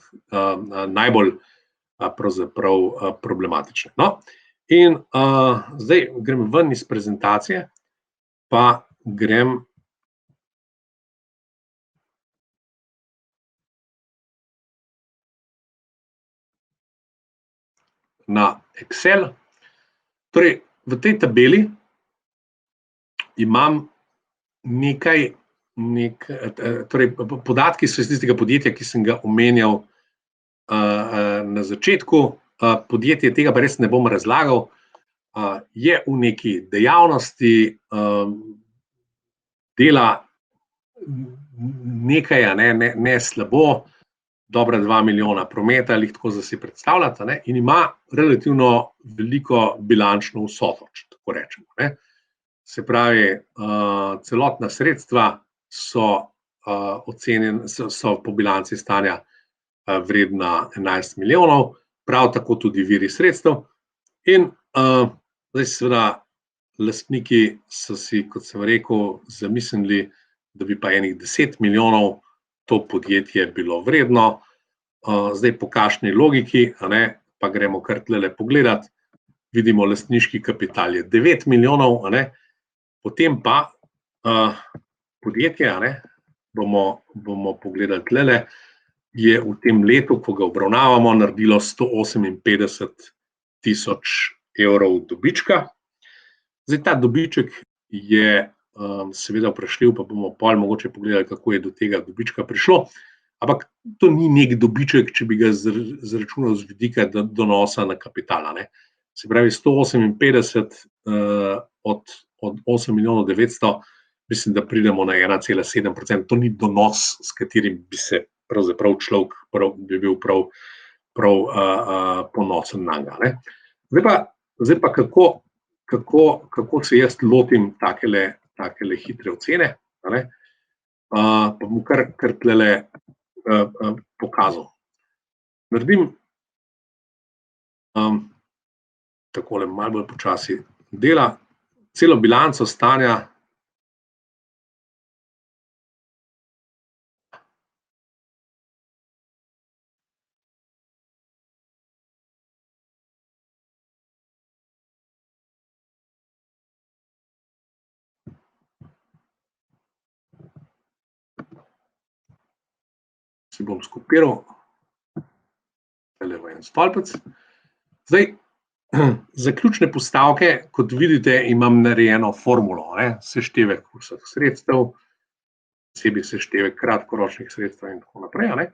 najbolj pravzaprav problematične. In zdaj grem ven iz prezentacije, pa grem na Excel. Torej, v tej tabeli imam torej podatki so iz tistega podjetja, ki sem ga omenjal na začetku. Podjetje, tega pa res ne bom razlagal, je v neki dejavnosti, dela nekaj, ne slabo, dobra 2 milijona prometa, ali tako za si predstavljate, in ima relativno veliko bilančno vsoto, če tako rečemo. Se pravi, celotna sredstva so po bilanci stanja vredna 11 milijonov, prav tako tudi viri sredstev. In zdaj seveda lastniki so si, kot sem rekel, zamislili, da bi pa enih 10 milijonov to podjetje bilo vredno. Zdaj po kakšni logiki, pa gremo kar tlele pogledati, vidimo, lastniški kapital je 9 milijonov, potem pa podjetje, bomo pogledali tlele, je v tem letu, ko ga obravnavamo, naredilo 158 tisoč evrov dobička. Zdaj, ta dobiček je seveda vprašljiv, pa bomo pol mogoče pogledali, kako je do tega dobička prišlo, ampak to ni nek dobiček, če bi ga zračunal z vidika donosa na kapital. Se pravi, 158 od 8 milijonov 900 mislim, da pridemo na 1,7%. To ni donos, s katerim bi se pravzaprav človek bi bil prav ponosen na njega. Zdaj pa kako se jaz lotim takele hitre ocene, pa bom kar tlele pokazal. Naredim takole malo bolj počasi dela, celo bilanco stanja. Si bom skopiral v en stolpec. Zdaj, za ključne postavke, kot vidite, imam narejeno formulo, seštevek vseh sredstev, posebej seštevek kratkoročnih sredstev in tako naprej.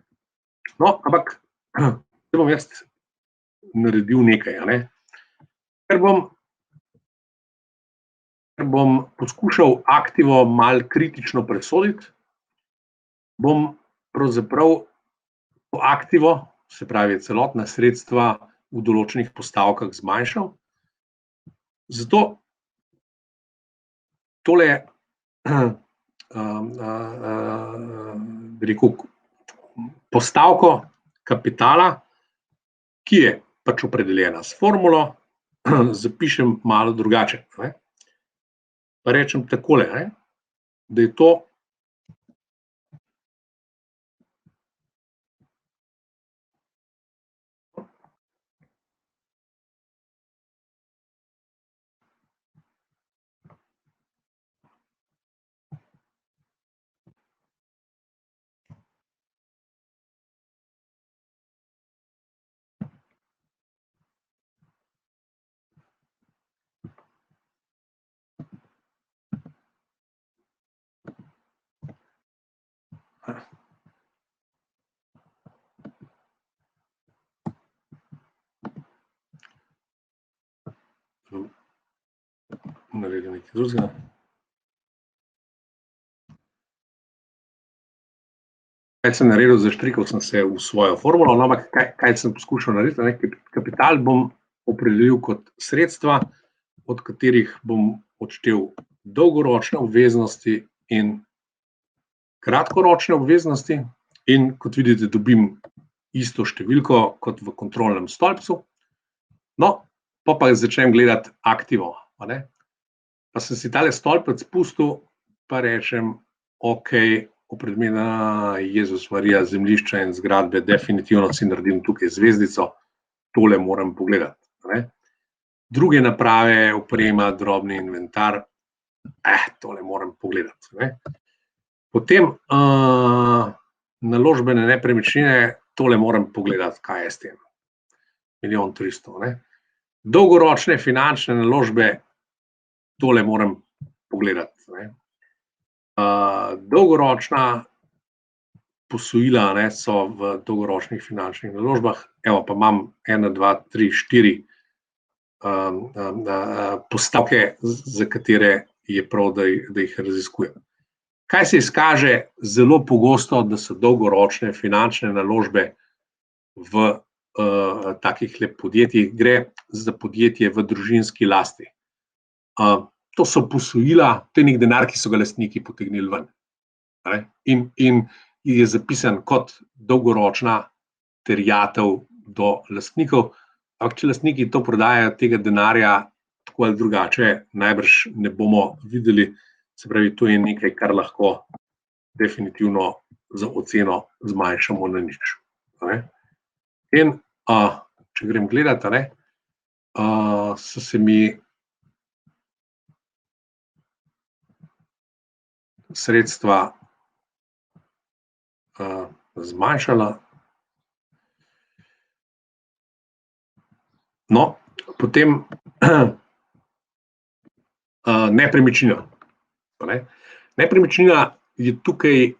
No, ampak zdaj bom jaz naredil nekaj. Ker bom poskušal aktivo malo kritično presoditi, bom pravzaprav to aktivo, se pravi celotna sredstva v določenih postavkah zmanjšal. Zato tole bi rekel postavko kapitala, ki je pač opredeljena s formulo, zapišem malo drugače. Pa rečem takole, da je to naredil nekaj drugega. Kaj sem naredil, zaštrikal sem se v svojo formulo, ampak kaj sem poskušal narediti? Kapital bom opredelil kot sredstva, od katerih bom odštel dolgoročne obveznosti in kratkoročne obveznosti, in kot vidite, dobim isto številko kot v kontrolnem stolpcu. No, pa začnem gledati aktivo. Pa sem si tale stolpec pustil, pa rečem, okej, opredmena Jezus Marija, zemljišča in zgradbe, definitivno si naredim tukaj zvezdico, tole moram pogledati. Druge naprave, oprema, drobni inventar, tole moram pogledati. Potem naložbene nepremičnine, tole moram pogledati, kaj je s tem. 1.300.000. Dolgoročne finančne naložbe, tole moram pogledati. Dolgoročna posojila so v dolgoročnih finančnih naložbah, evo pa imam 1, 2, 3, 4 postavke, za katere je prav, da jih raziskujem. Kaj se izkaže zelo pogosto, da so dolgoročne finančne naložbe v takih podjetjih, gre za podjetje v družinski lasti. To so posojila, to je nek denar, ki so ga lastniki potegnili ven. In je zapisan kot dolgoročna terjatev do lastnikov, ampak če lastniki to prodajajo, tega denarja tako ali drugače najbrž ne bomo videli, se pravi, to je nekaj, kar lahko definitivno za oceno zmanjšamo na nič. In če grem gledati, so se mi sredstva zmanjšala. No, potem nepremičnina. Nepremičnina je tukaj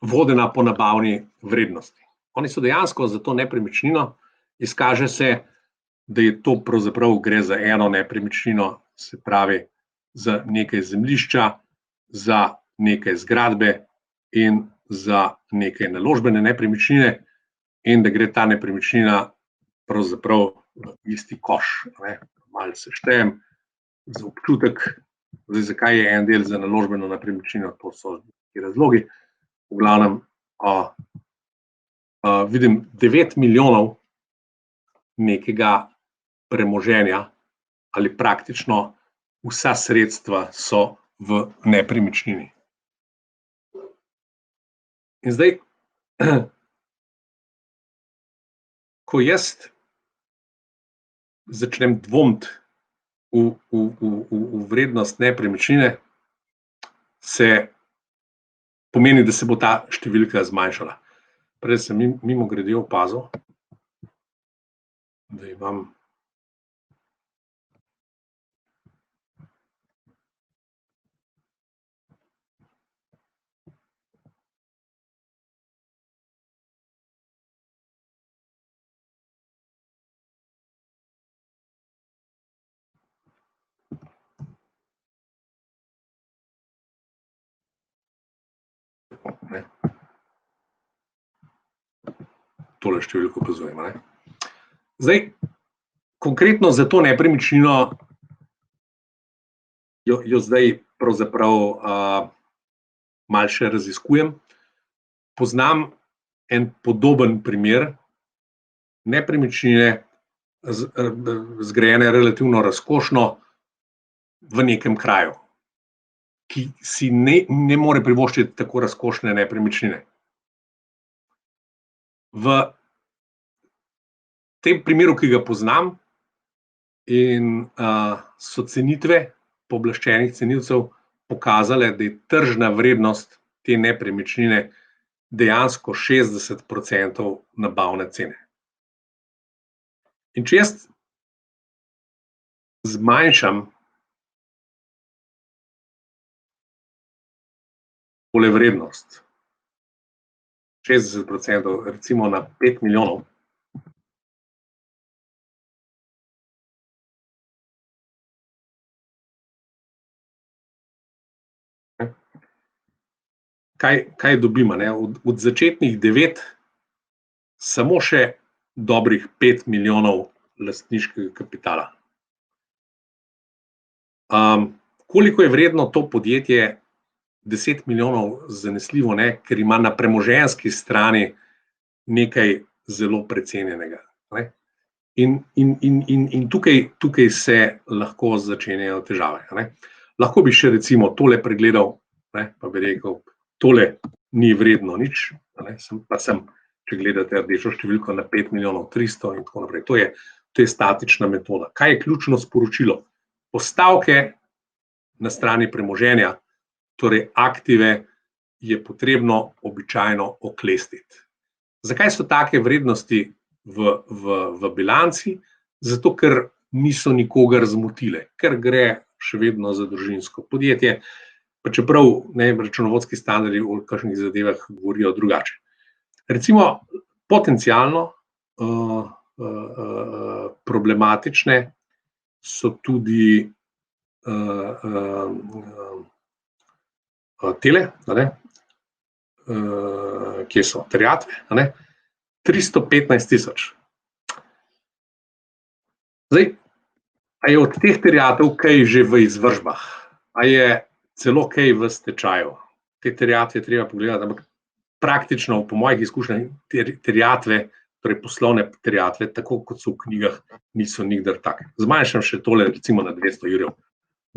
vodena po nabavni vrednosti. Oni so dejansko za to nepremičnino, izkaže se, da je to pravzaprav gre za eno nepremičnino, se pravi za nekaj zemljišča, za nekaj zgradbe in za nekaj naložbene nepremičnine, in da gre ta nepremičnina pravzaprav v isti koš. Malo se štejem za občutek, zakaj je en del za naložbeno nepremičnino, to so neki razlogi. V glavnem, vidim 9 milijonov nekega premoženja ali praktično vsa sredstva so v nepremičnini. In zdaj, ko jaz začnem dvomiti v vrednost nepremičnine, se pomeni, da se bo ta številka zmanjšala. Prej sem mimogrede opazil, da imam tole številko opazujem. Zdaj, konkretno za to nepremičnino jo zdaj pravzaprav malo še raziskujem. Poznam en podoben primer nepremičnine, zgrajene relativno razkošno v nekem kraju, ki si ne more privoščiti tako razkošne nepremičnine. V tem primeru, ki ga poznam, in so cenitve pooblaščenih cenilcev pokazale, da je tržna vrednost te nepremičnine dejansko 60% nabavne cene. In če jaz zmanjšam tole vrednost 60%, recimo na 5 milijonov, kaj dobimo? Od začetnih 9 samo še dobrih 5 milijonov lastniškega kapitala. Koliko je vredno to podjetje? 10 milijonov zanesljivo ne, ker ima na premoženjski strani nekaj zelo precenjenega. In tukaj se lahko začenjajo težave. Lahko bi še recimo tole pregledal, pa bi rekel, tole ni vredno nič, pa sem, če gledate rdečo številko, na 5 milijonov 300 in tako naprej. To je statična metoda. Kaj je ključno sporočilo? Postavke na strani premoženja, torej aktive, je potrebno običajno oklestiti. Zakaj so take vrednosti v bilanci? Zato, ker niso nikogar zmotile, ker gre še vedno za družinsko podjetje, pa čeprav računovodski standardi o kakšnih zadevah govorijo drugače. Recimo, potencialno problematične so tudi tele, kje so terjatve, 315 tisoč. Zdaj, a je od teh terjatev kaj že v izvršbah? A je celo kaj v stečaju? Te terjatve je treba pogledati, ampak praktično, po mojih izkušnjah, terjatve, torej poslovne terjatve, tako kot so v knjigah, niso nikdar take. Zmanjšam še tole recimo na 200 jurjev,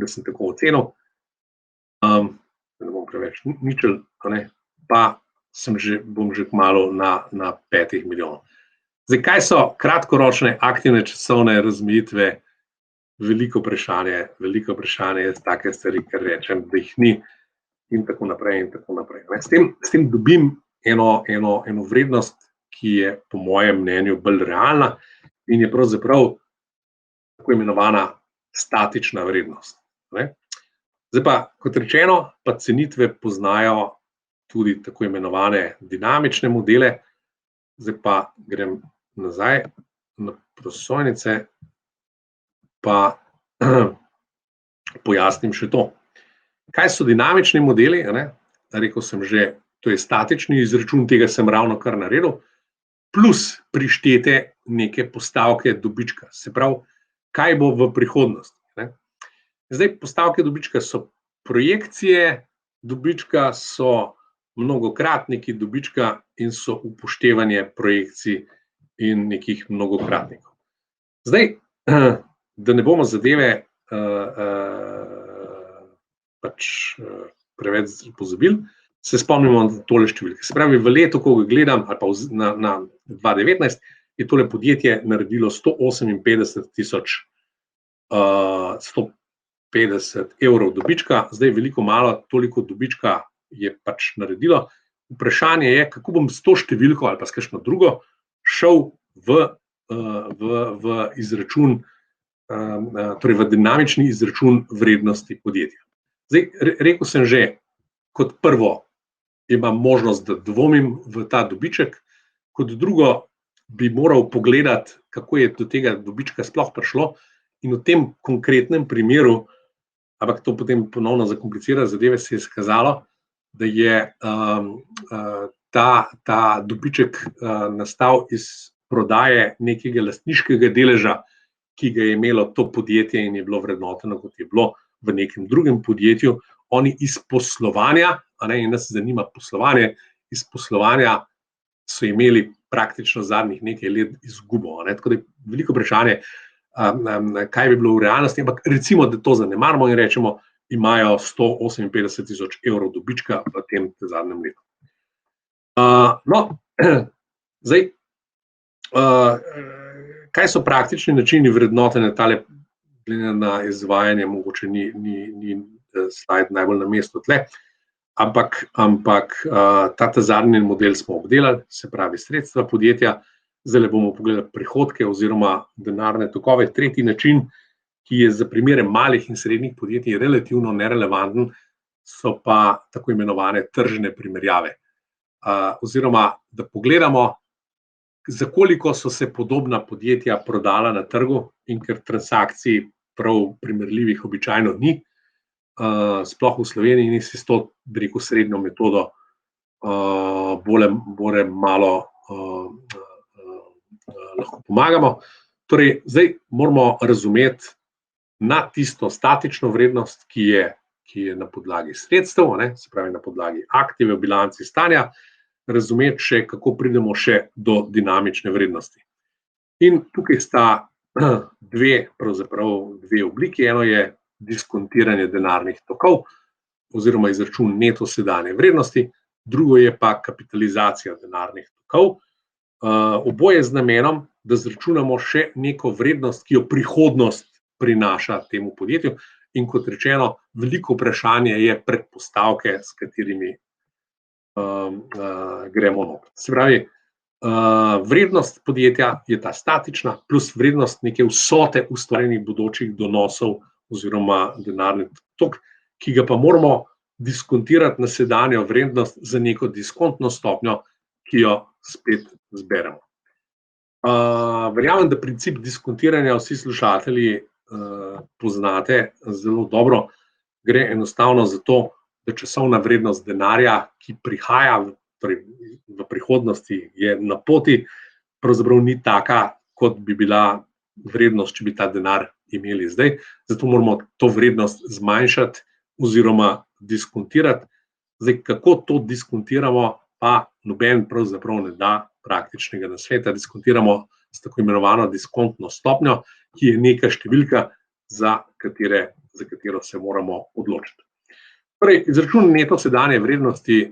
da sem tako ocenil. Ne bom preveč ničel, pa bom že kmalu na 5 milijonov. Zdaj, kaj so kratkoročne aktivne časovne razmejitve? Veliko vprašanje je take stvari, ker rečem, da jih ni, in tako naprej. S tem dobim eno vrednost, ki je po mojem mnenju bolj realna in je pravzaprav tako imenovana statična vrednost. Zdaj pa, kot rečeno, pa cenitve poznajo tudi tako imenovane dinamične modele. Zdaj pa grem nazaj na prosojnice, pa pojasnim še to. Kaj so dinamični modeli? Rekel sem že, to je statični izračun, tega sem ravno kar naredil, plus prištete neke postavke dobička. Se pravi, kaj bo v prihodnosti. Zdaj, postavke dobička so projekcije dobička, so mnogokratniki dobička in so upoštevanje projekcij in nekih mnogokratnikov. Zdaj, da ne bomo zadeve preveč pozabili, se spomnimo na tole številke. Se pravi, v letu, ko ga gledam, ali pa na 2019, je tole podjetje naredilo 158 evrov dobička, zdaj veliko malo, toliko dobička je pač naredilo. Vprašanje je, kako bom s to številko ali pa s kakšno drugo šel v izračun, torej v dinamični izračun vrednosti podjetja. Zdaj, rekel sem že, kot prvo imam možnost, da dvomim v ta dobiček, kot drugo bi moral pogledati, kako je do tega dobička sploh prišlo in v tem konkretnem primeru, ampak to potem ponovno zakomplicira zadeve, se je izkazalo, da je ta dobiček nastal iz prodaje nekega lastniškega deleža, ki ga je imelo to podjetje in je bilo vrednoteno, kot je bilo v nekem drugem podjetju. Oni iz poslovanja, in nas zanima poslovanje, iz poslovanja so imeli praktično zadnjih nekaj let izgubo. Tako da je veliko vprašanje, kaj bi bilo v realnosti, ampak recimo, da to zanemarimo in rečemo, imajo 158.000 evrov dobička v tem zadnjem letu. Zdaj, kaj so praktični načini vrednotenja? Tale, glede na izvajanje, mogoče ni slajd najbolj na mestu tle, ampak ta zadnji model smo obdelali, se pravi sredstva podjetja. Zdaj bomo pogledali prihodke oziroma denarne tokove. Tretji način, ki je za primere malih in srednjih podjetij relativno nerelevanten, so pa tako imenovane tržne primerjave. Oziroma, da pogledamo, za koliko so se podobna podjetja prodala na trgu, in ker transakcij prav primerljivih običajno ni, sploh v Sloveniji, in si s to, bi rekel, srednjo metodo bolj malo lahko pomagamo. Torej, zdaj moramo razumeti na tisto statično vrednost, ki je na podlagi sredstev, se pravi na podlagi aktive v bilanci stanja, razumeti še, kako pridemo še do dinamične vrednosti. In tukaj sta dve obliki. Eno je diskontiranje denarnih tokov oziroma izračun neto sedanje vrednosti, drugo je pa kapitalizacija denarnih tokov. Oboje z namenom, da zračunamo še neko vrednost, ki jo prihodnost prinaša temu podjetju. In kot rečeno, veliko vprašanje je predpostavke, s katerimi gremo noter. Se pravi, vrednost podjetja je ta statična, plus vrednost neke vsote ustvarjenih bodočih donosov oziroma denarni tok, ki ga pa moramo diskontirati na sedanjo vrednost za neko diskontno stopnjo, ki jo spet zberemo. Verjamem, da princip diskontiranja vsi slušatelji poznate zelo dobro. Gre enostavno za to, da časovna vrednost denarja, ki prihaja, torej v prihodnosti je na poti, pravzaprav ni taka, kot bi bila vrednost, če bi ta denar imeli zdaj. Zato moramo to vrednost zmanjšati oziroma diskontirati. Zdaj, kako to diskontiramo, pa noben pravzaprav ne da praktičnega nasveta. Diskontiramo s tako imenovano diskontno stopnjo, ki je neka številka, za katero se moramo odločiti. Torej, izračun neto sedanje vrednosti,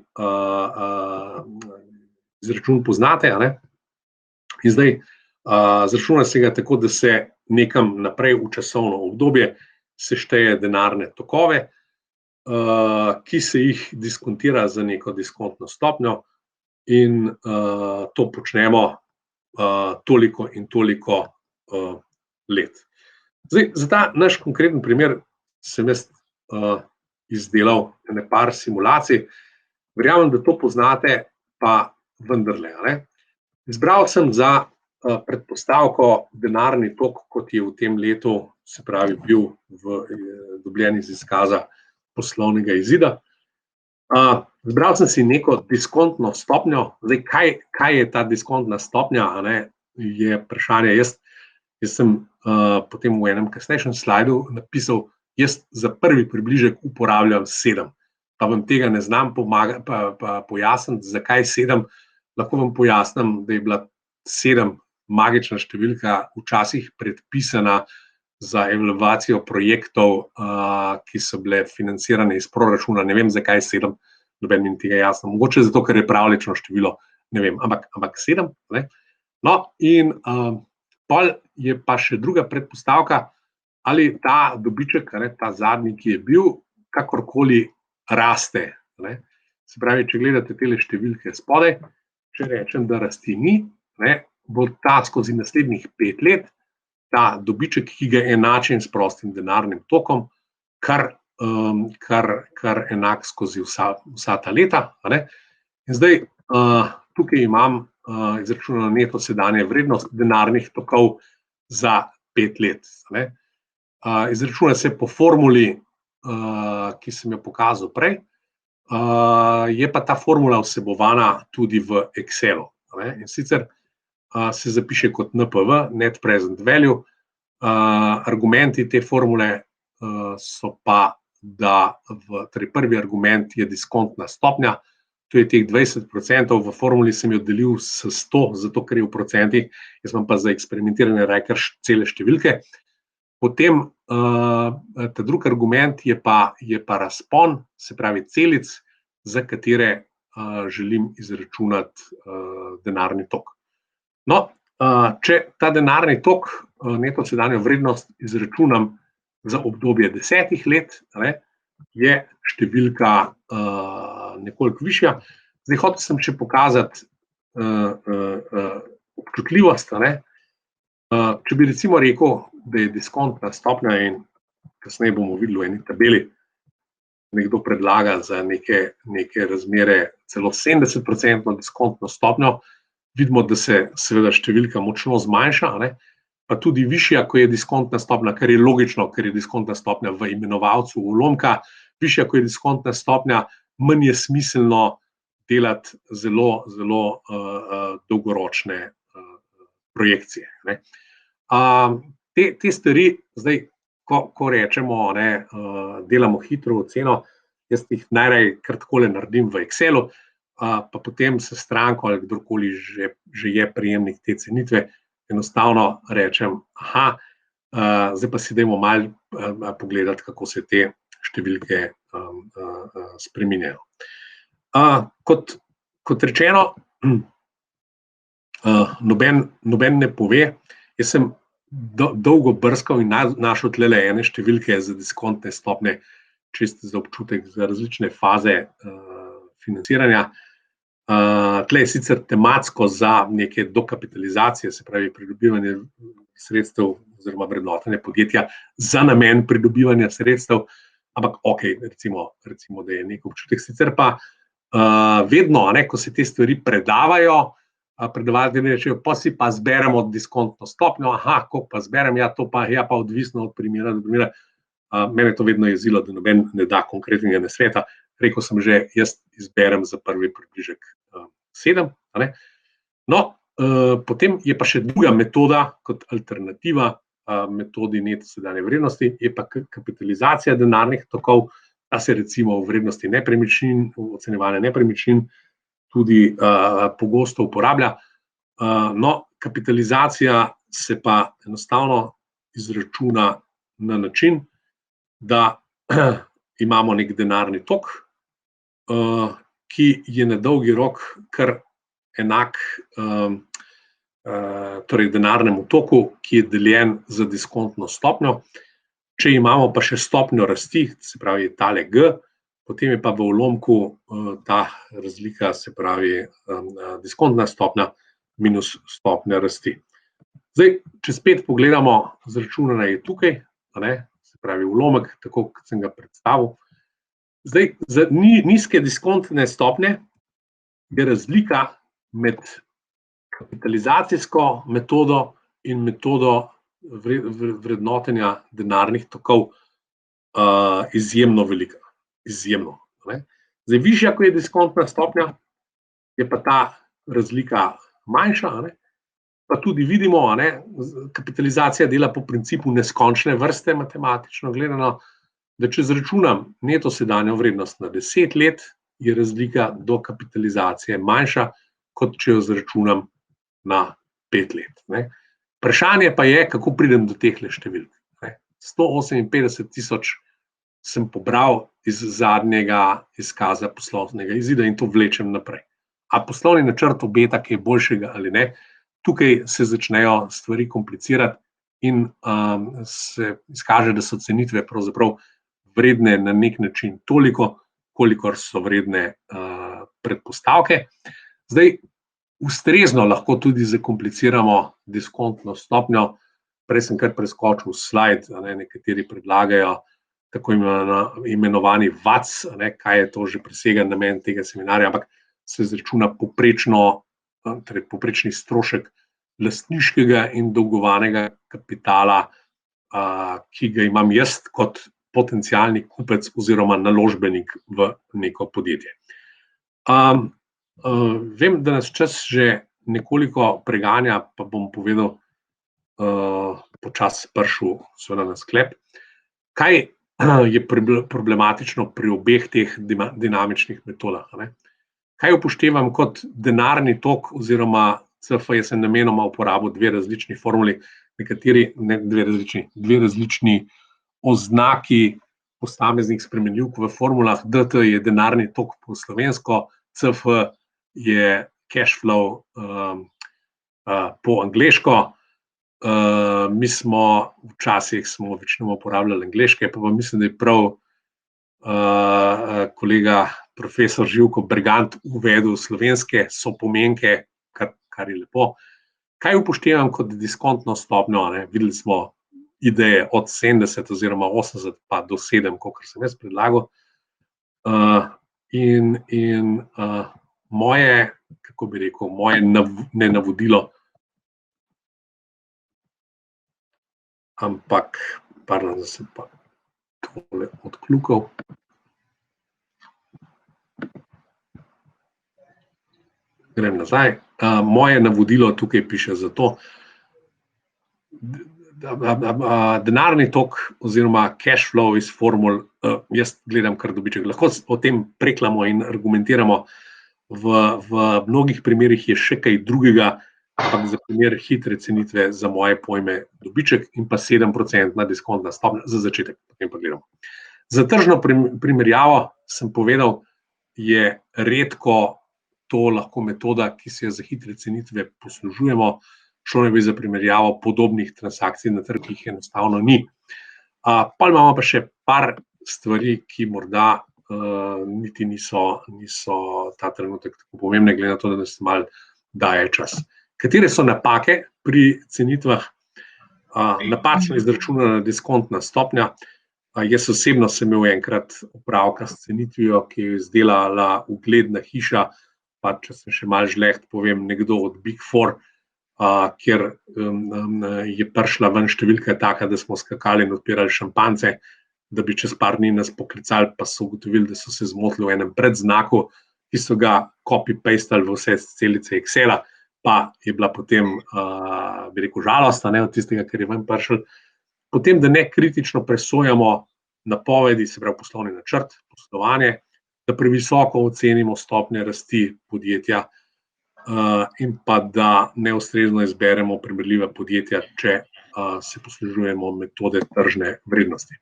izračun poznate, in zdaj zračuna se ga tako, da se nekam naprej v časovno obdobje sešteje denarne tokove, ki se jih diskontira za neko diskontno stopnjo, in to počnemo toliko in toliko let. Zdaj, za ta naš konkreten primer sem jaz izdelal par simulacij. Verjamem, da to poznate, pa vendarle. Izbral sem za predpostavko denarni tok, kot je v tem letu se pravi, bil dobljen iz izkaza poslovnega izida. Zbral sem si neko diskontno stopnjo. Zdaj, kaj je ta diskontna stopnja, je vprašanje. Jaz sem potem v enem kasnejšem slajdu napisal, jaz za prvi približek uporabljam 7. Pa vam tega ne znam pojasniti, zakaj 7. Lahko vam pojasnim, da je bila 7 magična številka včasih predpisana za evalvacijo projektov, ki so bile financirane iz proračuna. Ne vem, zakaj 7, noben mi tega jasno. Mogoče zato, ker je pravlično število, ne vem, ampak 7. Ne? No, in pol je pa še druga predpostavka, ali ta dobiček, ta zadnji, ki je bil, kakorkoli raste. Ne? Se pravi, če gledate tele številke spodaj, če rečem, da rasti ni, bo ta skozi naslednjih 5 let, ta dobiček, ki ga enačim s prostim denarnim tokom, kar enak skozi vsa ta leta. In zdaj tukaj imam izračunano neto sedanje vrednost denarnih tokov za 5 let. Izračuna se po formuli, ki sem jo pokazal prej, je pa ta formula vsebovana tudi v Excelu. In sicer se zapiše kot NPV, Net Present Value. Argumenti te formule so pa, da torej prvi argument je diskontna stopnja, to je teh 20%, v formuli sem jo delil s 100, zato ker je v procentih, jaz imam pa za eksperimentiranje raje kar cele številke. Potem ta drugi argument je pa razpon, se pravi celic, za katere želim izračunati denarni tok. No, če ta denarni tok, neto sedanjo vrednost izračunam za obdobje 10 let, je številka nekoliko višja. Zdaj hotel sem še pokazati občutljivost. Če bi recimo rekel, da je diskontna stopnja, in kasneje bomo videli v eni tabeli, nekdo predlaga za neke razmere celo 70% diskontno stopnjo, vidimo, da se seveda številka močno zmanjša, pa tudi višja, ko je diskontna stopnja, kar je logično, ker je diskontna stopnja v imenovalcu ulomka, višja, ko je diskontna stopnja, manj je smiselno delati zelo dolgoročne projekcije. Te stvari, zdaj, ko rečemo, delamo hitro oceno, jaz jih najraje kar takole naredim v Excelu, pa potem se stranko ali kdorkoli že je prejemnik te cenitve, enostavno rečem, zdaj pa si dajmo malo pogledati, kako se te številke spreminjajo. Kot rečeno, noben ne pove, jaz sem dolgo brskal in našel tlele ene številke za diskontne stopnje, če ste za občutek za različne faze financiranja. Tle je sicer tematsko za neke dokapitalizacije, se pravi pridobivanje sredstev oziroma vrednotenje podjetja za namen pridobivanja sredstev, ampak recimo, da je nek občutek. Sicer pa vedno, ko se te stvari predavajo, predavatelji rečejo, pa si pa zberemo diskontno stopnjo, ko pa zberem, to pa je pa odvisno od primera do primera. Mene to vedno jezilo, da noben ne da konkretnega nasveta. Rekel sem že, jaz izberem za prvi približek 7. No, potem je pa še druga metoda kot alternativa metodi neto sedanje vrednosti, je pa kapitalizacija denarnih tokov, ta se recimo v vrednosti nepremičnin, v ocenjevanje nepremičnin tudi pogosto uporablja. No, kapitalizacija se pa enostavno izračuna na način, da imamo nek denarni tok, ki je na dolgi rok kar enak torej denarnemu toku, ki je deljen z diskontno stopnjo. Če imamo pa še stopnjo rasti, se pravi tale G, potem je pa v ulomku ta razlika, se pravi diskontna stopnja minus stopnja rasti. Zdaj, če spet pogledamo, zračunana je tukaj, se pravi ulomek, tako kot sem ga predstavil. Zdaj, za nizke diskontne stopnje je razlika med kapitalizacijsko metodo in metodo vrednotenja denarnih tokov izjemno velika. Izjemno. Zdaj, višja, ko je diskontna stopnja, je pa ta razlika manjša, pa tudi vidimo, kapitalizacija dela po principu neskončne vrste, matematično gledano, da če zračunam neto sedanjo vrednost na 10 let, je razlika do kapitalizacije manjša, kot če jo zračunam na 5 let. Vprašanje pa je, kako pridem do teh številk. 158.000 sem pobral iz zadnjega izkaza poslovnega izida in to vlečem naprej. A poslovni načrt obeta kaj boljšega ali ne? Tukaj se začnejo stvari komplicirati in se izkaže, da so cenitve pravzaprav vredne na nek način toliko, kolikor so vredne predpostavke. Zdaj, ustrezno lahko tudi zakompliciramo diskontno stopnjo. Prej sem kar preskočil slajd, nekateri predlagajo tako imenovani VAC, kaj je to že presega namen tega seminarja, ampak se izračuna povprečni strošek lastniškega in dolgovanega kapitala, ki ga imam jaz kot potencialni kupec oziroma naložbenik v neko podjetje. Vem, da nas čas že nekoliko preganja, pa bom povedal počasi prišel seveda na sklep. Kaj je problematično pri obeh teh dinamičnih metodah? Kaj upoštevam kot denarni tok oziroma CF, jaz sem namenoma uporabil dve različni formuli, dve različni oznaki posameznih spremenljivk v formulah. DT je denarni tok po slovensko, CF je cash flow po angleško. Mi smo včasih večinoma uporabljali angleške, pa mislim, da je prav kolega profesor Živko Bergant uvedel slovenske sopomenke, kar je lepo. Kaj upoštevam kot diskontno stopnjo? Videli smo ideje od 70 oziroma 80 pa do 7, kakor sem jaz predlagal. In moje, kako bi rekel, moje nenavodilo, ampak, pardon, da sem pa tole odkljukal. Grem nazaj. Moje navodilo tukaj piše zato, denarni tok oziroma cash flow iz formul, jaz gledam kar dobiček. Lahko o tem preklamo in argumentiramo, v mnogih primerih je še kaj drugega, ampak za primer hitre cenitve za moje pojme dobiček in pa 7% diskontna stopnja za začetek. Potem pa gledamo. Za tržno primerjavo sem povedal, je redko to lahko metoda, ki se za hitre cenitve poslužujemo. Šlo je za primerjavo podobnih transakcij na trgih, enostavno ni. Pa imamo pa še par stvari, ki morda niti niso ta trenutek tako pomembne, glede na to, da se malo daje čas. Katere so napake pri cenitvah? Napačno izračunana diskontna stopnja. Jaz osebno sem imel enkrat opravka s cenitvijo, ki jo je izdelala ugledna hiša, pa če sem še malo žleht, povem, nekdo od Big Four, kjer je prišla ven številka taka, da smo skakali in odpirali šampance, da bi čez par dni nas poklicali, pa so ugotovili, da so se zmotili v enem predznaku, ki so ga copy-pastali v vse celice Excela, pa je bila potem, bi rekel, žalost od tistega, ker je ven prišel. Potem, da ne kritično presojamo napovedi, se pravi poslovni načrt, poslovanje, da previsoko ocenimo stopnje rasti podjetja in pa da neustrezno izberemo primerljiva podjetja, če se poslužujemo metode tržne vrednosti.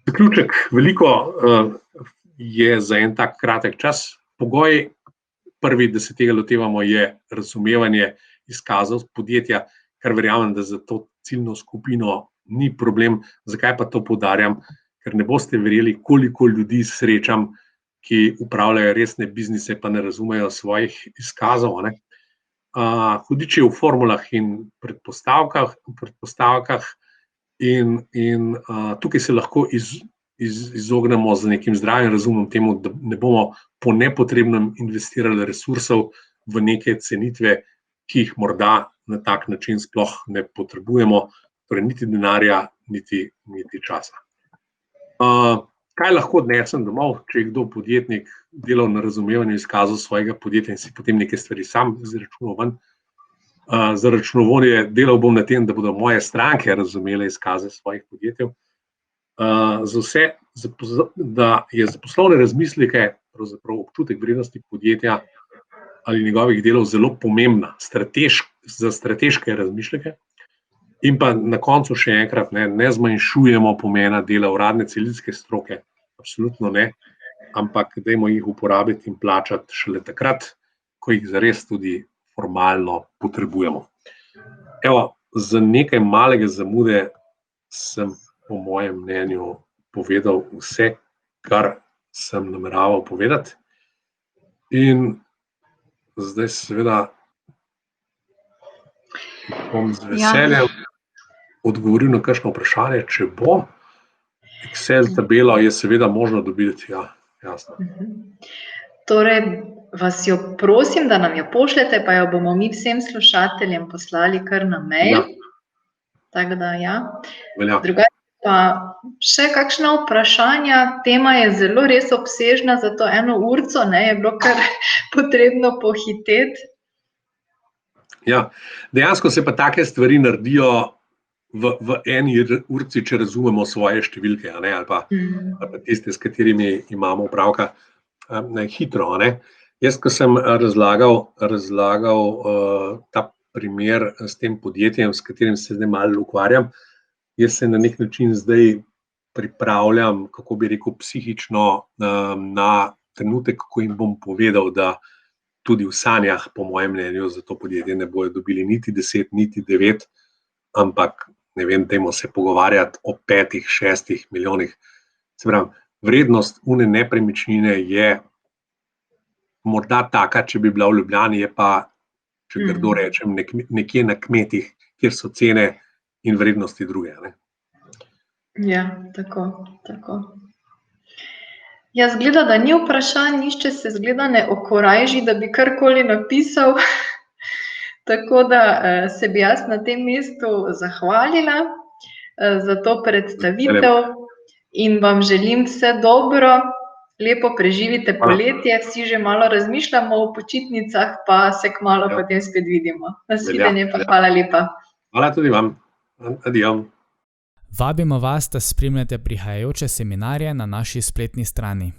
Zaključek, veliko je za en tak kratek čas. Pogoj prvi, da se tega lotevamo, je razumevanje izkazov podjetja, kar verjamem, da za to ciljno skupino ni problem. Zakaj pa to poudarjam? Ker ne boste verjeli, koliko ljudi srečam, ki upravljajo resne biznise, pa ne razumejo svojih izkazov. Hudič je v formulah in predpostavkah in tukaj se lahko izognemo z nekim zdravim razumom temu, da ne bomo po nepotrebnem investirali resursov v neke cenitve, ki jih morda na tak način sploh ne potrebujemo, torej niti denarja, niti časa. Kaj lahko odnesem domov, če je kdo podjetnik delal na razumevanju izkazov svojega podjetja in si potem neke stvari sam izračunal ven. Za računovodje delal bom na tem, da bodo moje stranke razumele izkaze svojih podjetij. Za vse, da je za poslovne razmisleke pravzaprav občutek vrednosti podjetja ali njegovih delov zelo pomembna, za strateške razmišljake. In pa na koncu še enkrat, ne zmanjšujemo pomena dela uradne celicijske stroke, absolutno ne, ampak dajmo jih uporabiti in plačati šele takrat, ko jih zares tudi formalno potrebujemo. Evo, za nekaj malega zamude sem po mojem mnenju povedal vse, kar sem nameraval povedati. In zdaj seveda bom z veseljem odgovoril na kakšno vprašanje, če bo. Excel tabelo je seveda možno dobiti, ja, jasno. Torej, vas jo prosim, da nam jo pošljete, pa jo bomo mi vsem slušateljem poslali kar na mail. Tako da, ja. Drugače pa še kakšna vprašanja, tema je zelo res obsežna, zato 1 urco je bilo kar potrebno pohiteti. Ja, dejansko se pa take stvari naredijo v 1 urci, če razumemo svoje številke, ali pa tiste, s katerimi imamo opravka, hitro. Jaz, ko sem razlagal ta primer s tem podjetjem, s katerim se zdaj malo ukvarjam, jaz se na nek način zdaj pripravljam, kako bi rekel, psihično na trenutek, ko jim bom povedal, da tudi v sanjah, po mojem mnenju, za to podjetje ne bojo dobili niti 10, niti 9, ampak ne vem, dajmo se pogovarjati o 5, 6 milijonih. Se pravi, vrednost une nepremičnine je morda taka, če bi bila v Ljubljani, je pa, če grdo rečem, nekje na kmetih, kjer so cene in vrednosti druge. Ja, tako. Ja, zgleda, da ni vprašanj, nišče se zgleda ne okorajži, da bi karkoli napisal. Tako da se bi jaz na tem mestu zahvalila za to predstavitev in vam želim vse dobro, lepo preživite poletje, vsi že malo razmišljamo o počitnicah, pa se kmalu potem spet vidimo. Nasvidenje pa hvala lepa. Hvala tudi vam. Adijo. Vabimo vas, da spremljate prihajajoče seminarje na naši spletni strani.